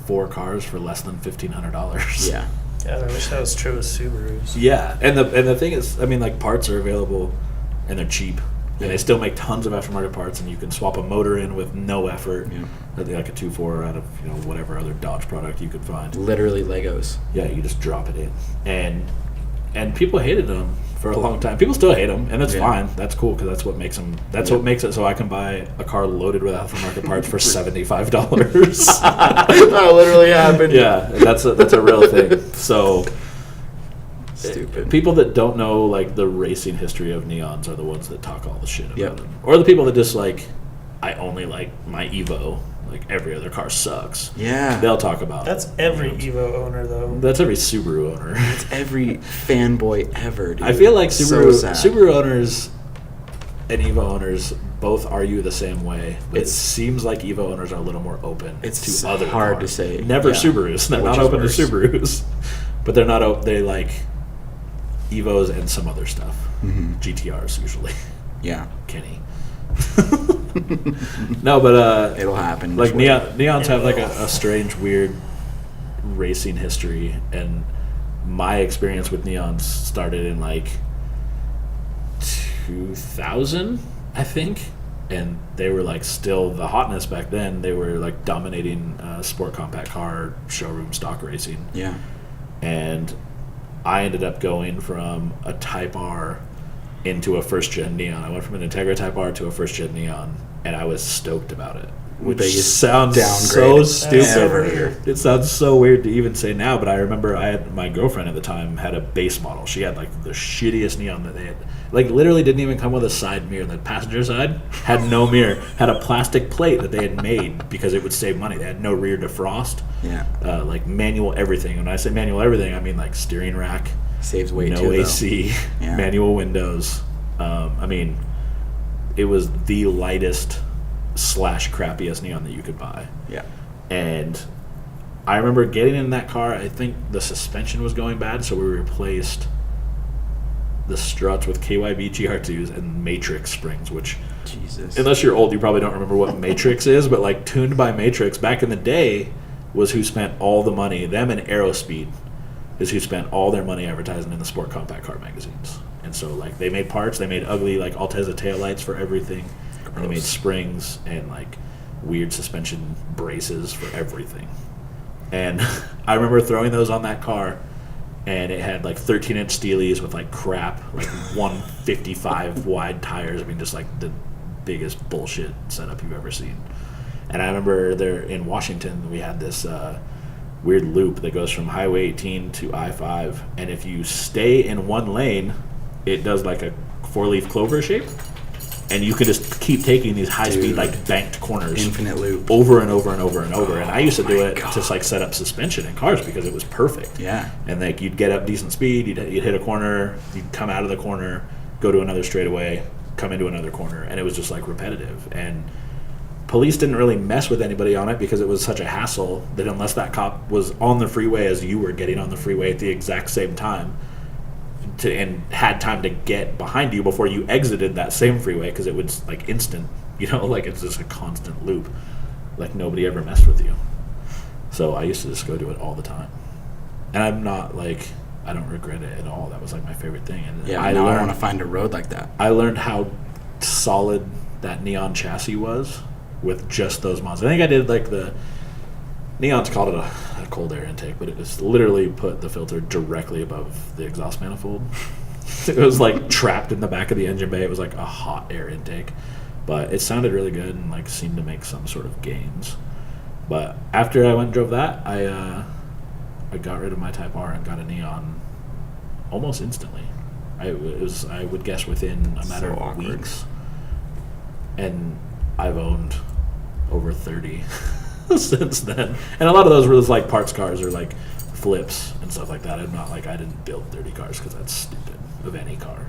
4 cars for less than $1,500. Yeah. Yeah, I wish that was true with Subarus. Yeah, and the thing is, I mean, like parts are available, and they're cheap, and they still make tons of aftermarket parts, and you can swap a motor in with no effort, like a 2.4 out of whatever other Dodge product you could find. Literally Legos. Yeah, you just drop it in, and people hated them for a long time. People still hate them, and that's fine. That's cool because that's what makes them. That's what makes it so I can buy a car loaded with aftermarket parts for $75. That literally happened. Yeah, that's a real thing. So. Stupid. People that don't know like the racing history of neons are the ones that talk all the shit about Yep. them, or the people that just like, I only like my Evo. Like every other car sucks. Yeah. They'll talk about. That's every neons. Evo owner, though. That's every Subaru owner. It's every fanboy ever, dude. I feel like So sad. Subaru owners and Evo owners both argue the same way, but it seems like Evo owners are a little more open It's to other hard cars. to say. Never Yeah. Subarus. They're Which not is open worse. to Subarus, but they're not. They like Evos and some other stuff. Mhm. GTRs usually. Yeah. Kenny. No, but It'll happen. like Just wait. neons have like a strange, weird racing history, and my experience with neons started in like 2000, I think, and they were like still the hotness back then. They were like dominating sport compact car showroom stock racing, Yeah. and I ended up going from a Type R into a first gen neon. I went from an Integra Type R to a first gen neon, and I was stoked about it. Which Biggest sounds so downgrade stupid. ever. It sounds so weird to even say now, but I remember I had my girlfriend at the time had a base model. She had like the shittiest neon that they had. Like literally didn't even come with a side mirror. The passenger side had no mirror. Had a plastic plate that they had made because it would save money. They had no rear defrost. Yeah. Like manual everything. When I say manual everything, I mean like steering rack, Saves weight no too, though. AC, Yeah. manual windows. I mean, it was the lightest / crappiest neon that you could buy. Yeah. And I remember getting in that car. I think the suspension was going bad, so we replaced the struts with KYB GR2s and Matrix springs, which, Jesus. unless you're old, you probably don't remember what Matrix is, but like tuned by Matrix back in the day was who spent all the money. Them and Aerospeed is who spent all their money advertising in the sport compact car magazines. And so like they made parts, they made ugly like Altezza taillights for everything. And they made springs and like weird suspension braces for everything. And I remember throwing those on that car, and it had like 13-inch steelies with like crap, like 155 wide tires. I mean, just like the biggest bullshit setup you've ever seen. And I remember there in Washington, we had this weird loop that goes from Highway 18 to I-5, and if you stay in one lane, it does like a 4-leaf clover shape. And you could just keep taking these high-speed, Dude. like banked corners, Infinite loop. over and over and over and over. And I used to do my it God. to like set up suspension in cars because it was perfect. Yeah. And like you'd get up decent speed, you'd hit a corner, you'd come out of the corner, go to another straightaway, come into another corner, and it was just like repetitive. And police didn't really mess with anybody on it because it was such a hassle that unless that cop was on the freeway as you were getting on the freeway at the exact same time, and had time to get behind you before you exited that same freeway, because it was like instant, like it's just a constant loop. Like nobody ever messed with you. So I used to just go do it all the time. And I'm not like, I don't regret it at all. That was like my favorite thing. And Yeah, I now I learned, want to find a road like that. I learned how solid that neon chassis was with just those mods. I think I did like the Neon's called it a cold air intake, but it just literally put the filter directly above the exhaust manifold. It was like trapped in the back of the engine bay. It was like a hot air intake, but it sounded really good and like seemed to make some sort of gains. But after I went and drove that, I got rid of my Type R and got a Neon almost instantly. I would guess within a matter So of awkward. weeks. And I've owned over 30 since then. And a lot of those were just like parts cars or like flips and stuff like that. I'm not like, I didn't build 30 cars because that's stupid of any car.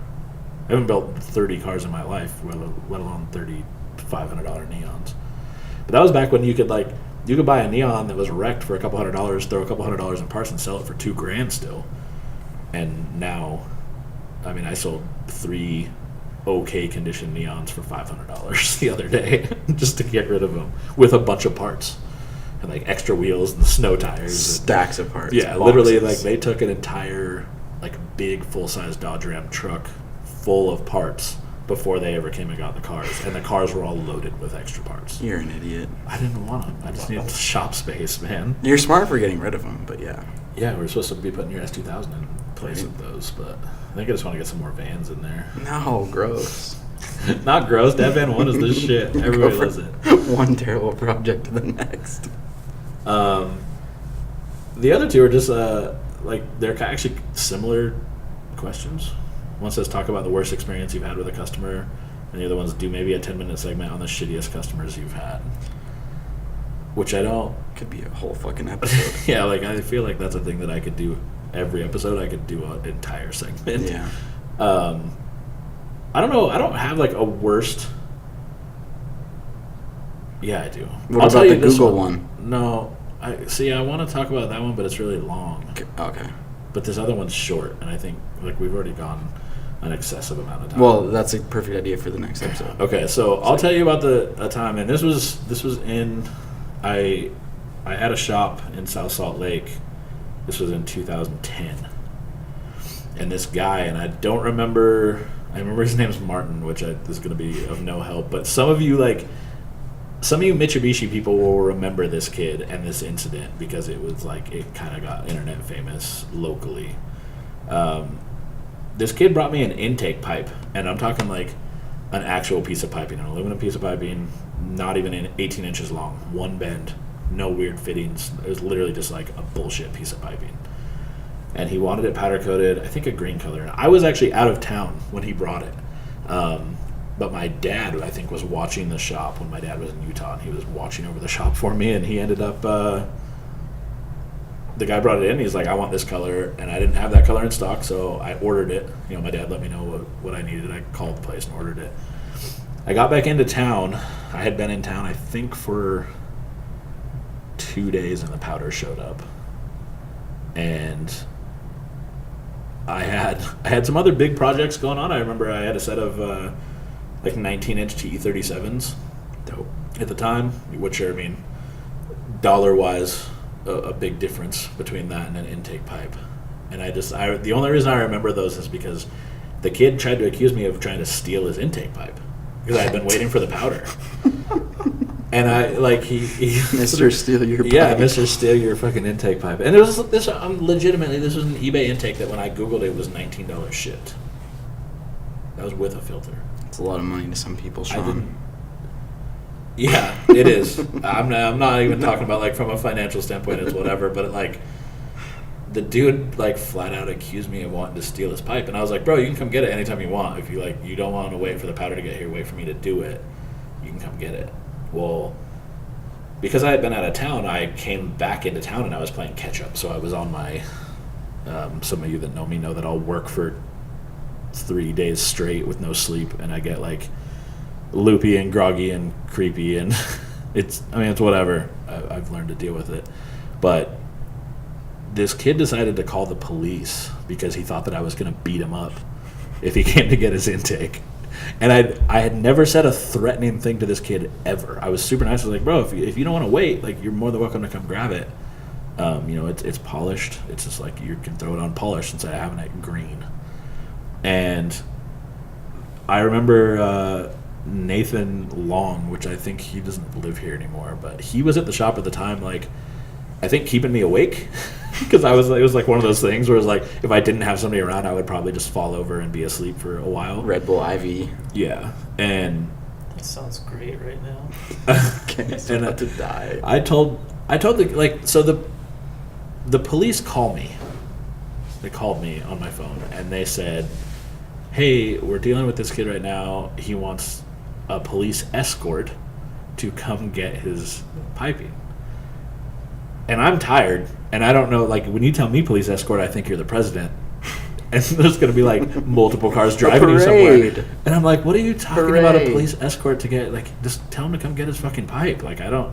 I haven't built 30 cars in my life, let alone $500 neons. But that was back when you could buy a neon that was wrecked for a couple $100, throw a couple $100 in parts, and sell it for $2,000 still. And now, I mean, I sold 3 okay condition neons for $500 the other day just to get rid of them with a bunch of parts and like extra wheels and snow tires, stacks of parts. Yeah, boxes. literally, like they took an entire like big full-size Dodge Ram truck full of parts before they ever came and got the cars, and the cars were all loaded with extra parts. You're an idiot. I didn't want them. I just needed shop space, man. You're smart for getting rid of them, but yeah. Yeah, we're supposed to be putting your S2000 in place of those, but I think I just want to get some more vans in there. No, gross. Not gross. That van 1 is the shit. Everybody loves it. One terrible project to the next. The other two are just they're actually similar questions. One says talk about the worst experience you've had with a customer, and the other one's do maybe a 10-minute segment on the shittiest customers you've had. Which I don't. Could be a whole fucking episode. Yeah, like I feel like that's a thing that I could do every episode. I could do an entire segment. Yeah. I don't know. I don't have like a worst. Yeah, I do. What about the Google one? No, I want to talk about that one, but it's really long. Okay. But this other one's short, and I think like we've already gone an excessive amount of time. Well, that's a perfect idea for the next episode. Okay, so I'll tell you about a time, and this was in I had a shop in South Salt Lake. This was in 2010, and this guy, and I don't remember. I remember his name's Martin, which is going to be of no help. But some of you Mitsubishi people will remember this kid and this incident because it was like it kind of got internet famous locally. This kid brought me an intake pipe, and I'm talking like an actual piece of piping, an aluminum piece of piping, not even 18 inches long, one bend, no weird fittings. It was literally just like a bullshit piece of piping. And he wanted it powder coated, I think a green color. And I was actually out of town when he brought it. But my dad, I think, was watching the shop when my dad was in Utah, and he was watching over the shop for me, and he ended up, the guy brought it in, he's like, I want this color, and I didn't have that color in stock, so I ordered it. You know, my dad let me know what I needed. I called the place and ordered it. I got back into town. I had been in town, I think, for 2 days, and the powder showed up. And I had some other big projects going on. I remember I had a set of like 19-inch TE37s at the time, which are, I mean, dollar-wise, a big difference between that and an intake pipe. And the only reason I remember those is because the kid tried to accuse me of trying to steal his intake pipe because I had been waiting for the powder. And he Mr. Steal your pipe. Yeah, Mr. Steal your fucking intake pipe. And this was an eBay intake that when I Googled it was $19 shipped. That was with a filter. It's a lot of money to some people, Sean. Yeah, it is. I'm not even talking about like from a financial standpoint, it's whatever, but the dude like flat out accused me of wanting to steal his pipe, and I was like, bro, you can come get it anytime you want. If you don't want to wait for the powder to get here, wait for me to do it, you can come get it. Well, because I had been out of town, I came back into town and I was playing catch up. So I was on my, some of you that know me know that I'll work for 3 days straight with no sleep, and I get like loopy and groggy and creepy, and it's whatever. I've learned to deal with it. But this kid decided to call the police because he thought that I was going to beat him up if he came to get his intake. And I had never said a threatening thing to this kid ever. I was super nice. I was like, bro, if you don't want to wait, like, you're more than welcome to come grab it. It's polished. It's just like you can throw it on polish instead of having it green. And I remember Nathan Long, which I think he doesn't live here anymore, but he was at the shop at the time, like, I think keeping me awake. Because it was like one of those things where it was like, if I didn't have somebody around, I would probably just fall over and be asleep for a while. Red Bull IV. Yeah, and that sounds great right now. Kenny's about to die. I told the police call me. They called me on my phone and they said, "Hey, we're dealing with this kid right now. He wants a police escort to come get his piping." And I'm tired, and I don't know, like, when you tell me police escort, I think you're the president. and there's going to be like multiple cars driving you somewhere. And I'm like, what are you talking about a police escort to get? Like, just tell him to come get his fucking pipe. Like, I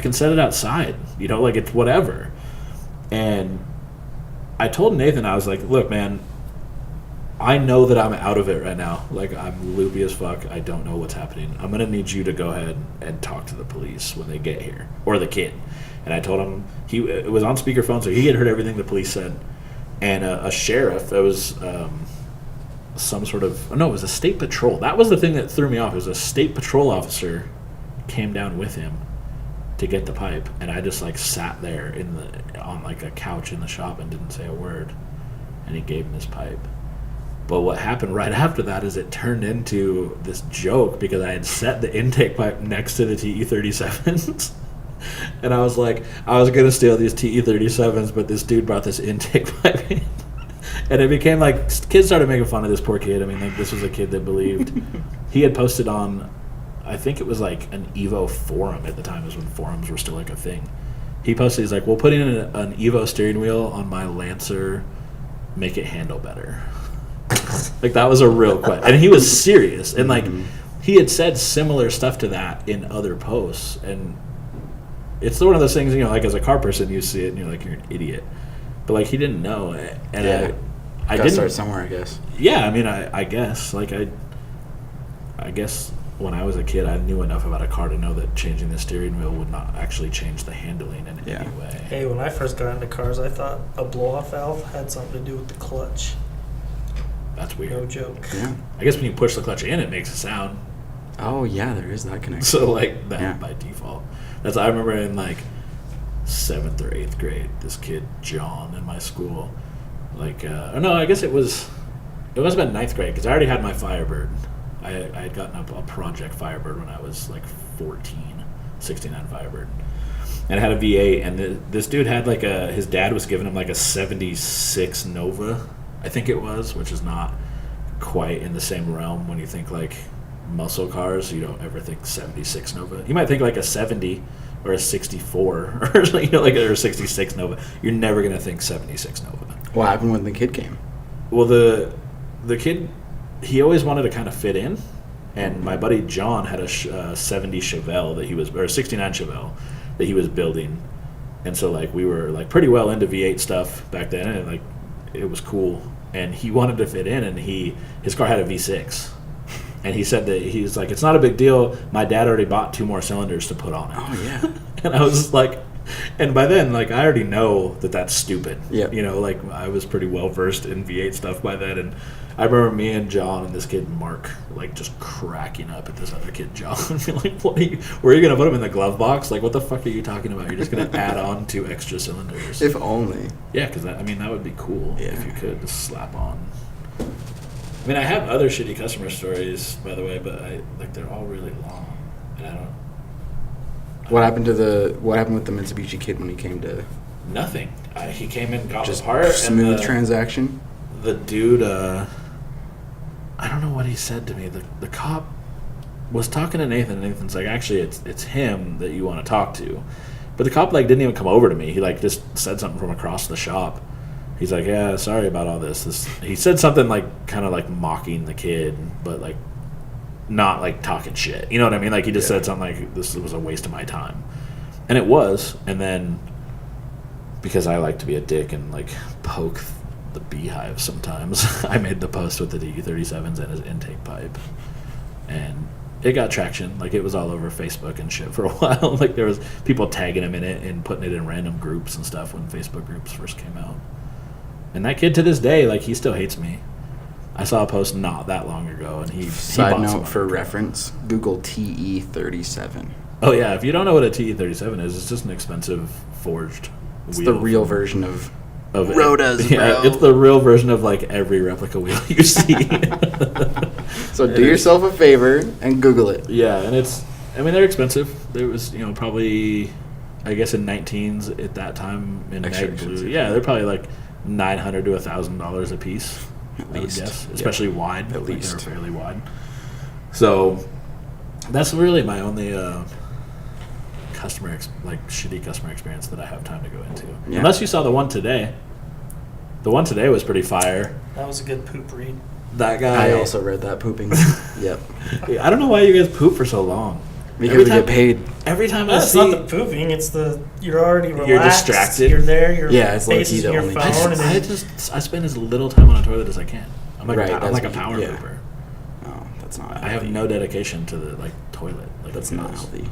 can set it outside. You know, like, it's whatever. And I told Nathan, I was like, look, man, I know that I'm out of it right now. Like, I'm loopy as fuck. I don't know what's happening. I'm going to need you to go ahead and talk to the police when they get here. Or the kid. And I told him, it was on speakerphone, so he had heard everything the police said. And a sheriff, that was some sort of, it was a state patrol. That was the thing that threw me off. It was a state patrol officer came down with him to get the pipe. And I just, like, sat there on, like, a couch in the shop and didn't say a word. And he gave him his pipe. But what happened right after that is it turned into this joke because I had set the intake pipe next to the TE-37s. And I was like, I was going to steal these TE-37s, but this dude brought this intake pipe in. And it became like, kids started making fun of this poor kid. I mean, like, this was a kid that believed. He had posted on, I think it was like an Evo forum at the time, is when forums were still like a thing. He posted, he's like, we'll put in an Evo steering wheel on my Lancer, make it handle better. Like, that was a real question. And he was serious. And, like, he had said similar stuff to that in other posts. And it's one of those things, you know, like, as a car person, you see it and you're like, you're an idiot. But, like, he didn't know. And yeah, I gotta didn't start somewhere, I guess. Yeah, I mean, I guess. Like, I guess when I was a kid, I knew enough about a car to know that changing the steering wheel would not actually change the handling in any way. Hey, when I first got into cars, I thought a blow-off valve had something to do with the clutch. That's weird. No joke. Yeah. I guess when you push the clutch in, it makes a sound. Oh, yeah, there is that connection. So, like, that by default. I remember in, like, 7th or 8th grade, this kid, John, in my school, like, I guess it must have been 9th grade, because I already had my Firebird. I had gotten a Project Firebird when I was, like, 14, 69 Firebird. And I had a V8, and this dude had, like, his dad was giving him, like, a 76 Nova, I think it was, which is not quite in the same realm when you think, like, muscle cars. You don't ever think 76 Nova. You might think, like, a 70 or a 64 or, you know, like, or a 66 Nova. You're never going to think 76 Nova. What happened when the kid came? Well, the kid, he always wanted to kind of fit in, and my buddy John had a 70 Chevelle or a 69 Chevelle that he was building, and so, like, we were, like, pretty well into V8 stuff back then, and, like, it was cool, and he wanted to fit in, and his car had a V6, and he said that he's like, it's not a big deal, my dad already bought 2 more cylinders to put on it. Oh, yeah. And I was like, and by then, like, I already know that that's stupid. Yeah. You know, like, I was pretty well versed in V8 stuff by then, and I remember me and John and this kid Mark, like, just cracking up at this other kid John. Like, where are you going to put him in the glove box? Like, what the fuck are you talking about? You're just going to add on 2 extra cylinders. If only. Yeah, because that would be cool if you could just slap on. I mean, I have other shitty customer stories, by the way, but they're all really long, and I don't. What happened with the Mitsubishi kid when he came to? Nothing. He came in, got Just the part, smooth and transaction. The dude, I don't know what he said to me. The cop was talking to Nathan, and Nathan's like, actually, it's him that you want to talk to. But the cop, like, didn't even come over to me. He, like, just said something from across the shop. He's like, yeah, sorry about all this. He said something, like, kind of, like, mocking the kid, but, like, not, like, talking shit. You know what I mean? Like, he just said something like, this was a waste of my time. And it was. And then, because I like to be a dick and, like, poke the beehive sometimes, I made the post with the TE-37s and his intake pipe. And it got traction. Like, it was all over Facebook and shit for a while. Like, there was people tagging him in it and putting it in random groups and stuff when Facebook groups first came out. And that kid, to this day, like, he still hates me. I saw a post not that long ago, and he Side bought note for reference, Google TE-37. Oh, yeah, if you don't know what a TE-37 is, it's just an expensive forged It's wheel. the real version of it. Rotas, yeah, bro. it's the real version of, like, every replica wheel you see. So do yourself a favor and Google it. Yeah, and they're expensive. There was, you know, probably, I guess in 19s at that time in Extra neg blue. expensive. Yeah, they're probably like $900 to $1,000 a piece. At I would least. guess, Yeah. especially wide. At Like, least. they're fairly wide. So that's really my only shitty customer experience that I have time to go into. Yeah. Unless you saw the one today. The one today was pretty fire. That was a good poop read. That guy. I also read that pooping. Yep. I don't know why you guys poop for so long. Because we get paid. Every time I That's see, not the pooping. It's you're already relaxed. You're distracted. You're there. Your it's face low-key is the in your only phone. thing. I spend as little time on a toilet as I can. I'm like Right, I'm that's like a what you- power yeah. pooper. No, that's not. I have no dedication to the toilet. That's not healthy.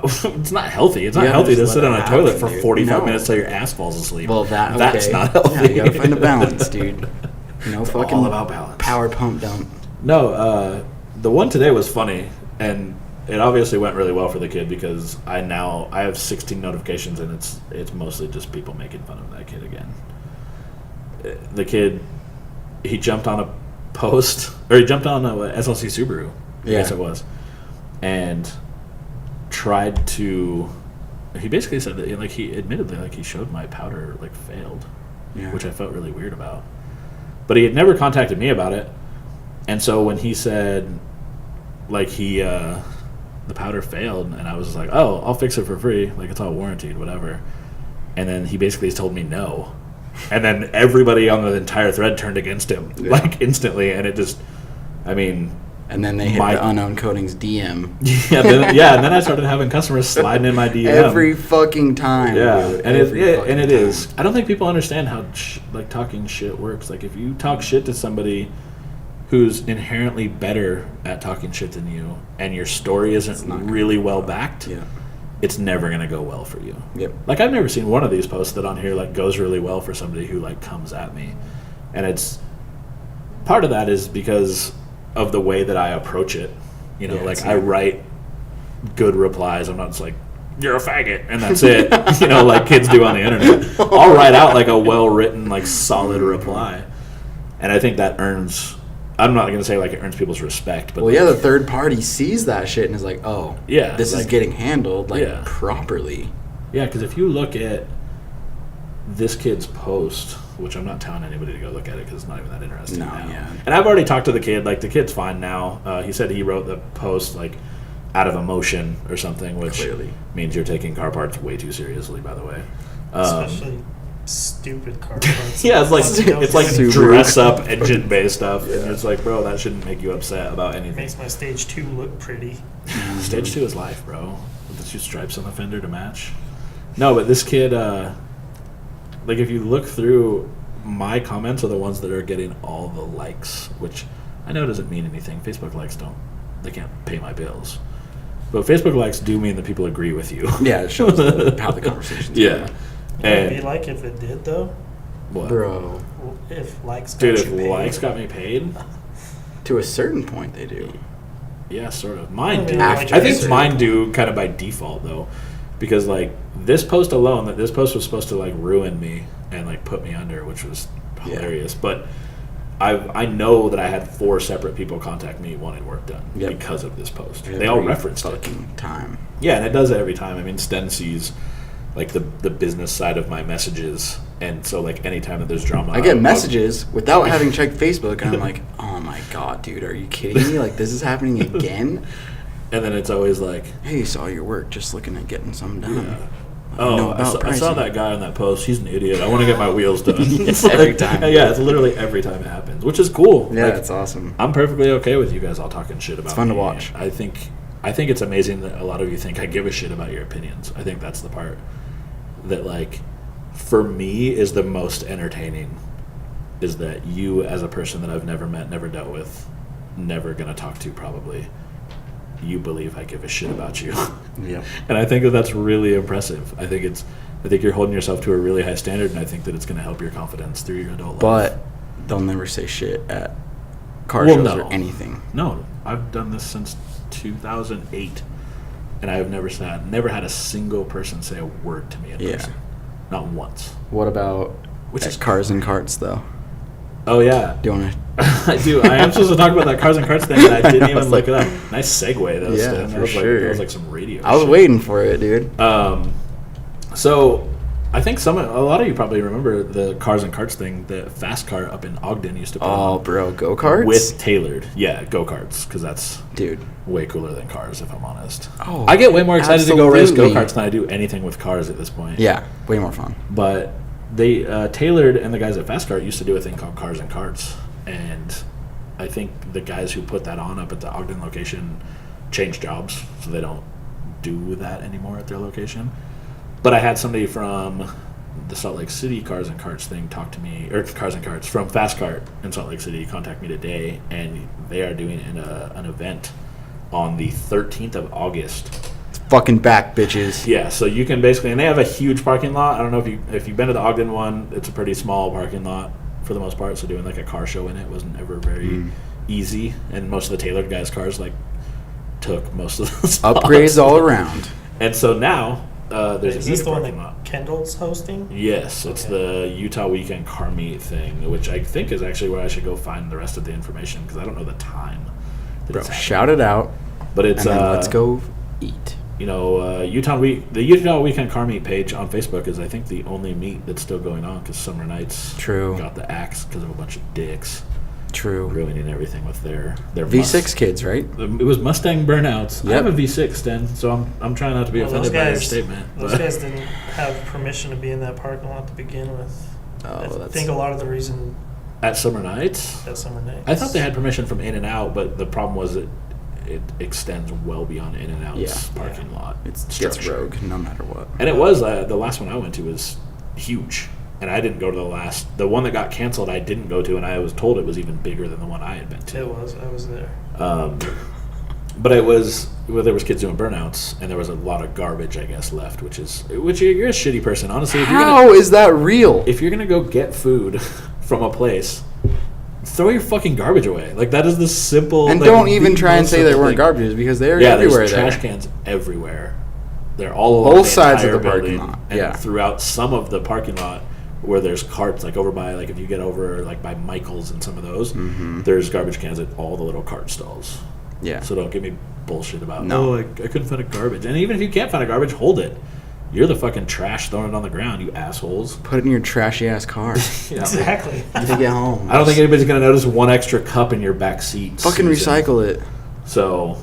It's not healthy. It's not Yeah, healthy just to sit let on it a toilet happen, for dude. 45 No. minutes till your ass falls asleep. Well, that's okay. not healthy. Yeah, you gotta find a balance, dude. No It's fucking all about balance. power pump dump. No, the one today was funny, and it obviously went really well for the kid because I have 16 notifications, and it's mostly just people making fun of that kid again. The kid, he jumped on a post, or he jumped on a SLC Subaru, I guess it was, and tried to. He basically said that he admittedly he showed my powder failed, which I felt really weird about. But he had never contacted me about it, and so when he said the powder failed, and I was just like, oh, I'll fix it for free, it's all warranted, whatever. And then he basically told me no, and then everybody on the entire thread turned against him instantly, and it just, And then they hit the unknown coding's DM. and then I started having customers sliding in my DM every fucking time. Yeah, dude. and it time. is. I don't think people understand how talking shit works. If you talk shit to somebody who's inherently better at talking shit than you, and your story isn't really well backed, it's never gonna go well for you. Yep. I've never seen one of these posts that on here goes really well for somebody who comes at me, and it's part of that is because of the way that I approach it. I write good replies. I'm not just you're a faggot, and that's it. Like kids do on the internet. I'll write out a well-written, solid reply, and I think that earns. I'm not going to say it earns people's respect, but the third party sees that shit and is oh, yeah, this is getting handled yeah. properly. Yeah, because if you look at this kid's post, which I'm not telling anybody to go look at it because it's not even that interesting now. Yeah. And I've already talked to the kid. The kid's fine now. He said he wrote the post out of emotion or something, which Clearly means you're taking car parts way too seriously, by the way. Especially stupid car parts. Yeah, it's Super. dress up engine bay stuff, and it's bro, that shouldn't make you upset about anything. Makes my stage 2 look pretty. Stage 2 is life, bro. With the 2 stripes on the fender to match. No, but this kid, if you look through, my comments are the ones that are getting all the likes, which I know doesn't mean anything. Facebook likes they can't pay my bills. But Facebook likes do mean that people agree with you. Yeah, it shows how the conversation's Yeah. It'd be if it did, though. What? Bro. If likes got Dude, you if paid. likes got me paid, To a certain point, they do. yeah, sort of. Mine do. After I think certain mine do kind of by default, though. Because, this post alone, this post was supposed to, ruin me and, put me under, which was hilarious. But I know that I had 4 separate people contact me wanting work done because of this post. They all referenced it. Time. Yeah, and it does it every time. Sten sees the business side of my messages, and so anytime that there's drama, I get messages without having checked Facebook, and I'm oh my god, dude, are you kidding me? This is happening again? And then it's always hey, saw your work, just looking at getting something done. Yeah. Oh, I saw that guy on that post. He's an idiot. I want to get my wheels done. Every time. Yeah, it's literally every time it happens, which is cool. Yeah, it's awesome. I'm perfectly okay with you guys all talking shit about. It's fun me. to watch. I think it's amazing that a lot of you think I give a shit about your opinions. I think that's the part that for me is the most entertaining, is that you as a person that I've never met, never dealt with, never gonna talk to probably, you believe I give a shit about you. Yeah. And I think that that's really impressive. I think you're holding yourself to a really high standard, and I think that it's going to help your confidence through your adult life. But they'll never say shit at car shows or anything. No, I've done this since 2008, and I have never had a single person say a word to me in person. Not once. What about cars and carts, though? Oh, yeah. Do you want to? I do. I am supposed to talk about that cars and carts thing, and I didn't even look it up. Nice segue, though. Yeah, for sure. That was some radio I was shit. waiting for it, dude. So I think a lot of you probably remember the cars and carts thing that Fast Car up in Ogden used to put on. Oh, bro, go-karts? With tailored. Yeah, go-karts, because that's dude, way cooler than cars, if I'm honest. Oh, I get way more excited to go race absolutely. go-karts than I do anything with cars at this point. Yeah, way more fun. But they Tailored and the guys at Fast Cart used to do a thing called Cars and Carts, and I think the guys who put that on up at the Ogden location changed jobs, so they don't do that anymore at their location. But I had somebody from the Salt Lake City Cars and Carts thing talk to me, or Cars and Carts from Fast Cart in Salt Lake City contact me today, and they are doing an event on the 13th of August. It's fucking back, bitches. Yeah, so you can basically, and they have a huge parking lot. I don't know if you've been to the Ogden one. It's a pretty small parking lot for the most part, so doing like a car show in it wasn't ever very easy, and most of the Tailored guys' cars like took most of the spots. Upgrades all around. And so now there's Is a this huge the one parking that lot. Kendall's hosting? Yes, it's the Utah Weekend Car Meet thing, which I think is actually where I should go find the rest of the information because I don't know the time. Bro, shout it out. But it's and then let's go eat. You know, the Utah Weekend Car Meet page on Facebook is, I think, the only meet that's still going on because Summer Nights got the axe because of a bunch of dicks. True. Ruining everything with their V6 kids, right? It was Mustang burnouts. Yep. I have a V6, Den, so I'm trying not to be offended by your statement. Those guys didn't have permission to be in that parking lot to begin with. I think a lot of the reason at Summer Nights. I thought they had permission from In-N-Out, but the problem was it extends well beyond In-N-Out's parking lot. It gets rogue no matter what. And it was the last one I went to was huge. And I didn't go to the one that got canceled I didn't go to, and I was told it was even bigger than the one I had been to. It was. I was there. But there was kids doing burnouts, and there was a lot of garbage, I guess, left, which you're a shitty person. Honestly, How is that real? If you're going to go get food from a place, throw your fucking garbage away. Like, that is the simple... And don't even try and say there weren't garbages, because they're everywhere there. There's trash cans everywhere. They're all along both sides of the parking building, lot. And throughout some of the parking lot where there's carts, like over by, like if you get over like by Michael's and some of those, there's garbage cans at all the little cart stalls. Yeah. So don't give me bullshit about, I couldn't find a garbage. And even if you can't find a garbage, hold it. You're the fucking trash throwing it on the ground, you assholes. Put it in your trashy ass car. Exactly. To get home. I don't think anybody's going to notice one extra cup in your back seat. Fucking recycle it. So,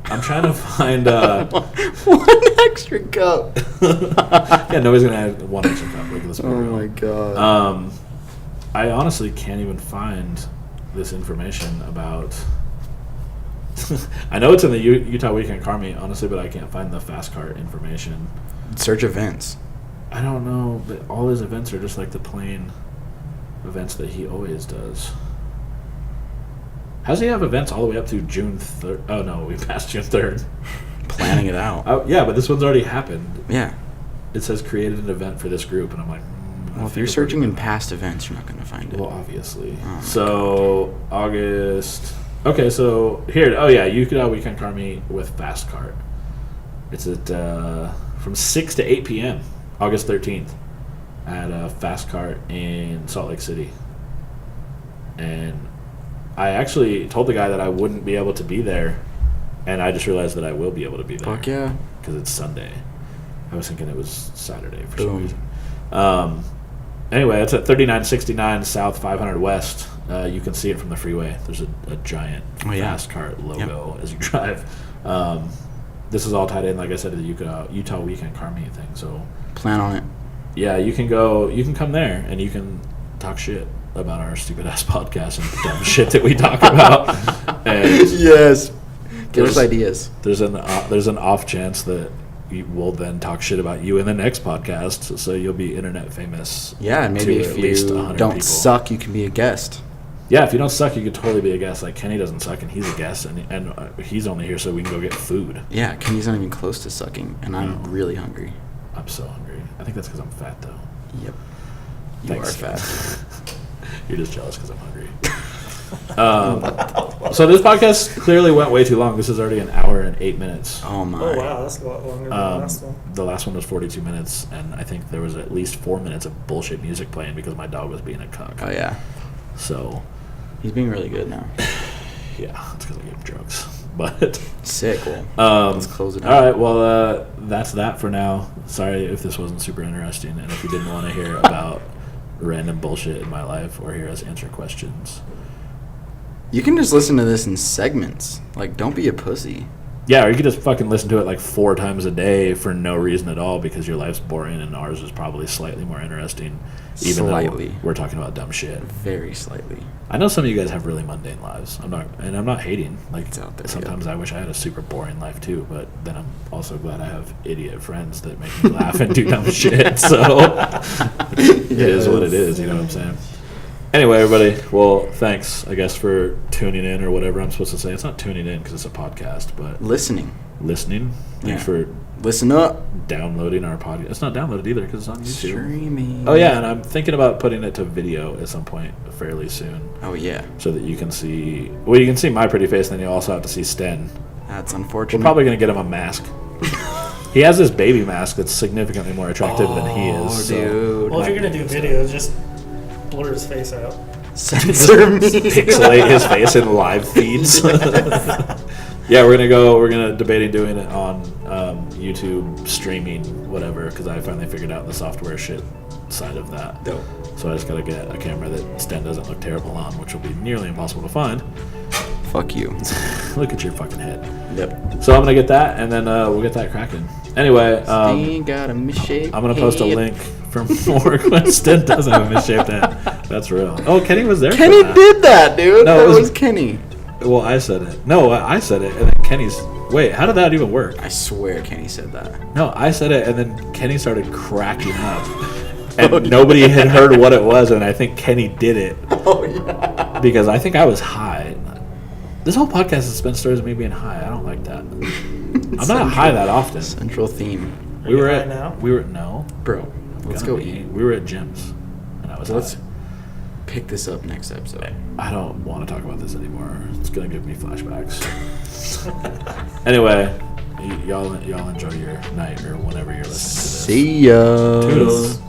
I'm trying to find... one extra cup. Yeah, nobody's going to have one extra cup. Look at this. Oh my god. I honestly can't even find this information about... I know it's in the Utah Weekend Car Meet, honestly, but I can't find the Fast Cart information. Search events. I don't know, but all his events are just like the plain events that he always does. How does he have events all the way up to June 3rd? Oh, no, we passed June 3rd. Planning it out. Yeah, but this one's already happened. Yeah. It says created an event for this group, and I'm like... well, if you're searching in past events, you're not going to find it. Well, obviously. So, August... Okay, so here... Oh, yeah, Utah Weekend Car Meet with Fast Cart. It's at... from 6 to 8 p.m., August 13th, at Fast Cart in Salt Lake City. And I actually told the guy that I wouldn't be able to be there, and I just realized that I will be able to be there. Fuck yeah. Because it's Sunday. I was thinking it was Saturday for some reason. Anyway, it's at 3969 South 500 West. You can see it from the freeway. There's a giant Fast Cart logo as you drive. This is all tied in, like I said, to the Utah Weekend Car Meet thing. So plan on it. Yeah, you can come there and you can talk shit about our stupid ass podcast and dumb shit that we talk about. And yes, give us ideas. There's an off chance that we'll then talk shit about you in the next podcast, so you'll be internet famous. Yeah, and maybe if you don't suck, you can be a guest. Yeah, if you don't suck, you could totally be a guest. Like Kenny doesn't suck, and he's a guest, and he's only here so we can go get food. Yeah, Kenny's not even close to sucking, and I'm really hungry. I'm so hungry. I think that's because I'm fat, though. Yep. You Thanks. are fat. You're just jealous because I'm hungry. So this podcast clearly went way too long. This is already an hour and 8 minutes. Oh my! Oh wow, that's a lot longer than the last one. The last one was 42 minutes, and I think there was at least 4 minutes of bullshit music playing because my dog was being a cuck. Oh yeah. So he's being really good now. Yeah, it's because I gave him drugs. But sick. Well, let's close it out. All right. Well, that's that for now. Sorry if this wasn't super interesting, and if you didn't want to hear about random bullshit in my life or hear us answer questions. You can just listen to this in segments. Like, don't be a pussy. Yeah, or you could just fucking listen to it like 4 times a day for no reason at all because your life's boring and ours is probably slightly more interesting. Even Slightly. though we're talking about dumb shit. Very slightly. I know some of you guys have really mundane lives. I'm not hating. Like It's out there, sometimes I wish I had a super boring life too, but then I'm also glad I have idiot friends that make me laugh and do dumb shit. So it is what it is, you know what I'm saying? Anyway, everybody, well, thanks, I guess, for tuning in or whatever I'm supposed to say. It's not tuning in because it's a podcast, but Listening. Thanks for Listen up. downloading our podcast. It's not downloaded either because it's on YouTube. Streaming. Oh, yeah, and I'm thinking about putting it to video at some point fairly soon. Oh, yeah. So that you can see... Well, you can see my pretty face, and then you also have to see Sten. That's unfortunate. We're probably going to get him a mask. He has this baby mask that's significantly more attractive than he is. So dude. Well, if you're going to do video, just blur his face out. Censor me. Pixelate his face in live feeds. Yeah, we're gonna debating doing it on YouTube streaming, whatever, because I finally figured out the software shit side of that. Dope. So I just gotta get a camera that Sten doesn't look terrible on, which will be nearly impossible to find. Fuck you. Look at your fucking head. Yep. So I'm gonna get that, and then we'll get that cracking. Anyway, Steen got a misshaped I'm gonna post a head. link for more when Sten doesn't have a misshaped head. That's real. Oh, Kenny was there. Kenny for that. did that, dude. No, that it was Kenny. Well, I said it. No, I said it, and then Kenny's... Wait, how did that even work? I swear Kenny said that. No, I said it, and then Kenny started cracking up. And nobody had heard what it was, and I think Kenny did it. Oh, yeah. Because I think I was high. This whole podcast has been stories of me being high. I don't like that. I'm not high that often. Central theme. We were high at... now? No. Bro, let's Gonna go be. eat. We were at Jim's, and I was Let's high. pick this up next episode. I don't want to talk about this anymore. It's gonna give me flashbacks. Anyway, y'all enjoy your night or whenever you're listening to this. See ya. Toodles.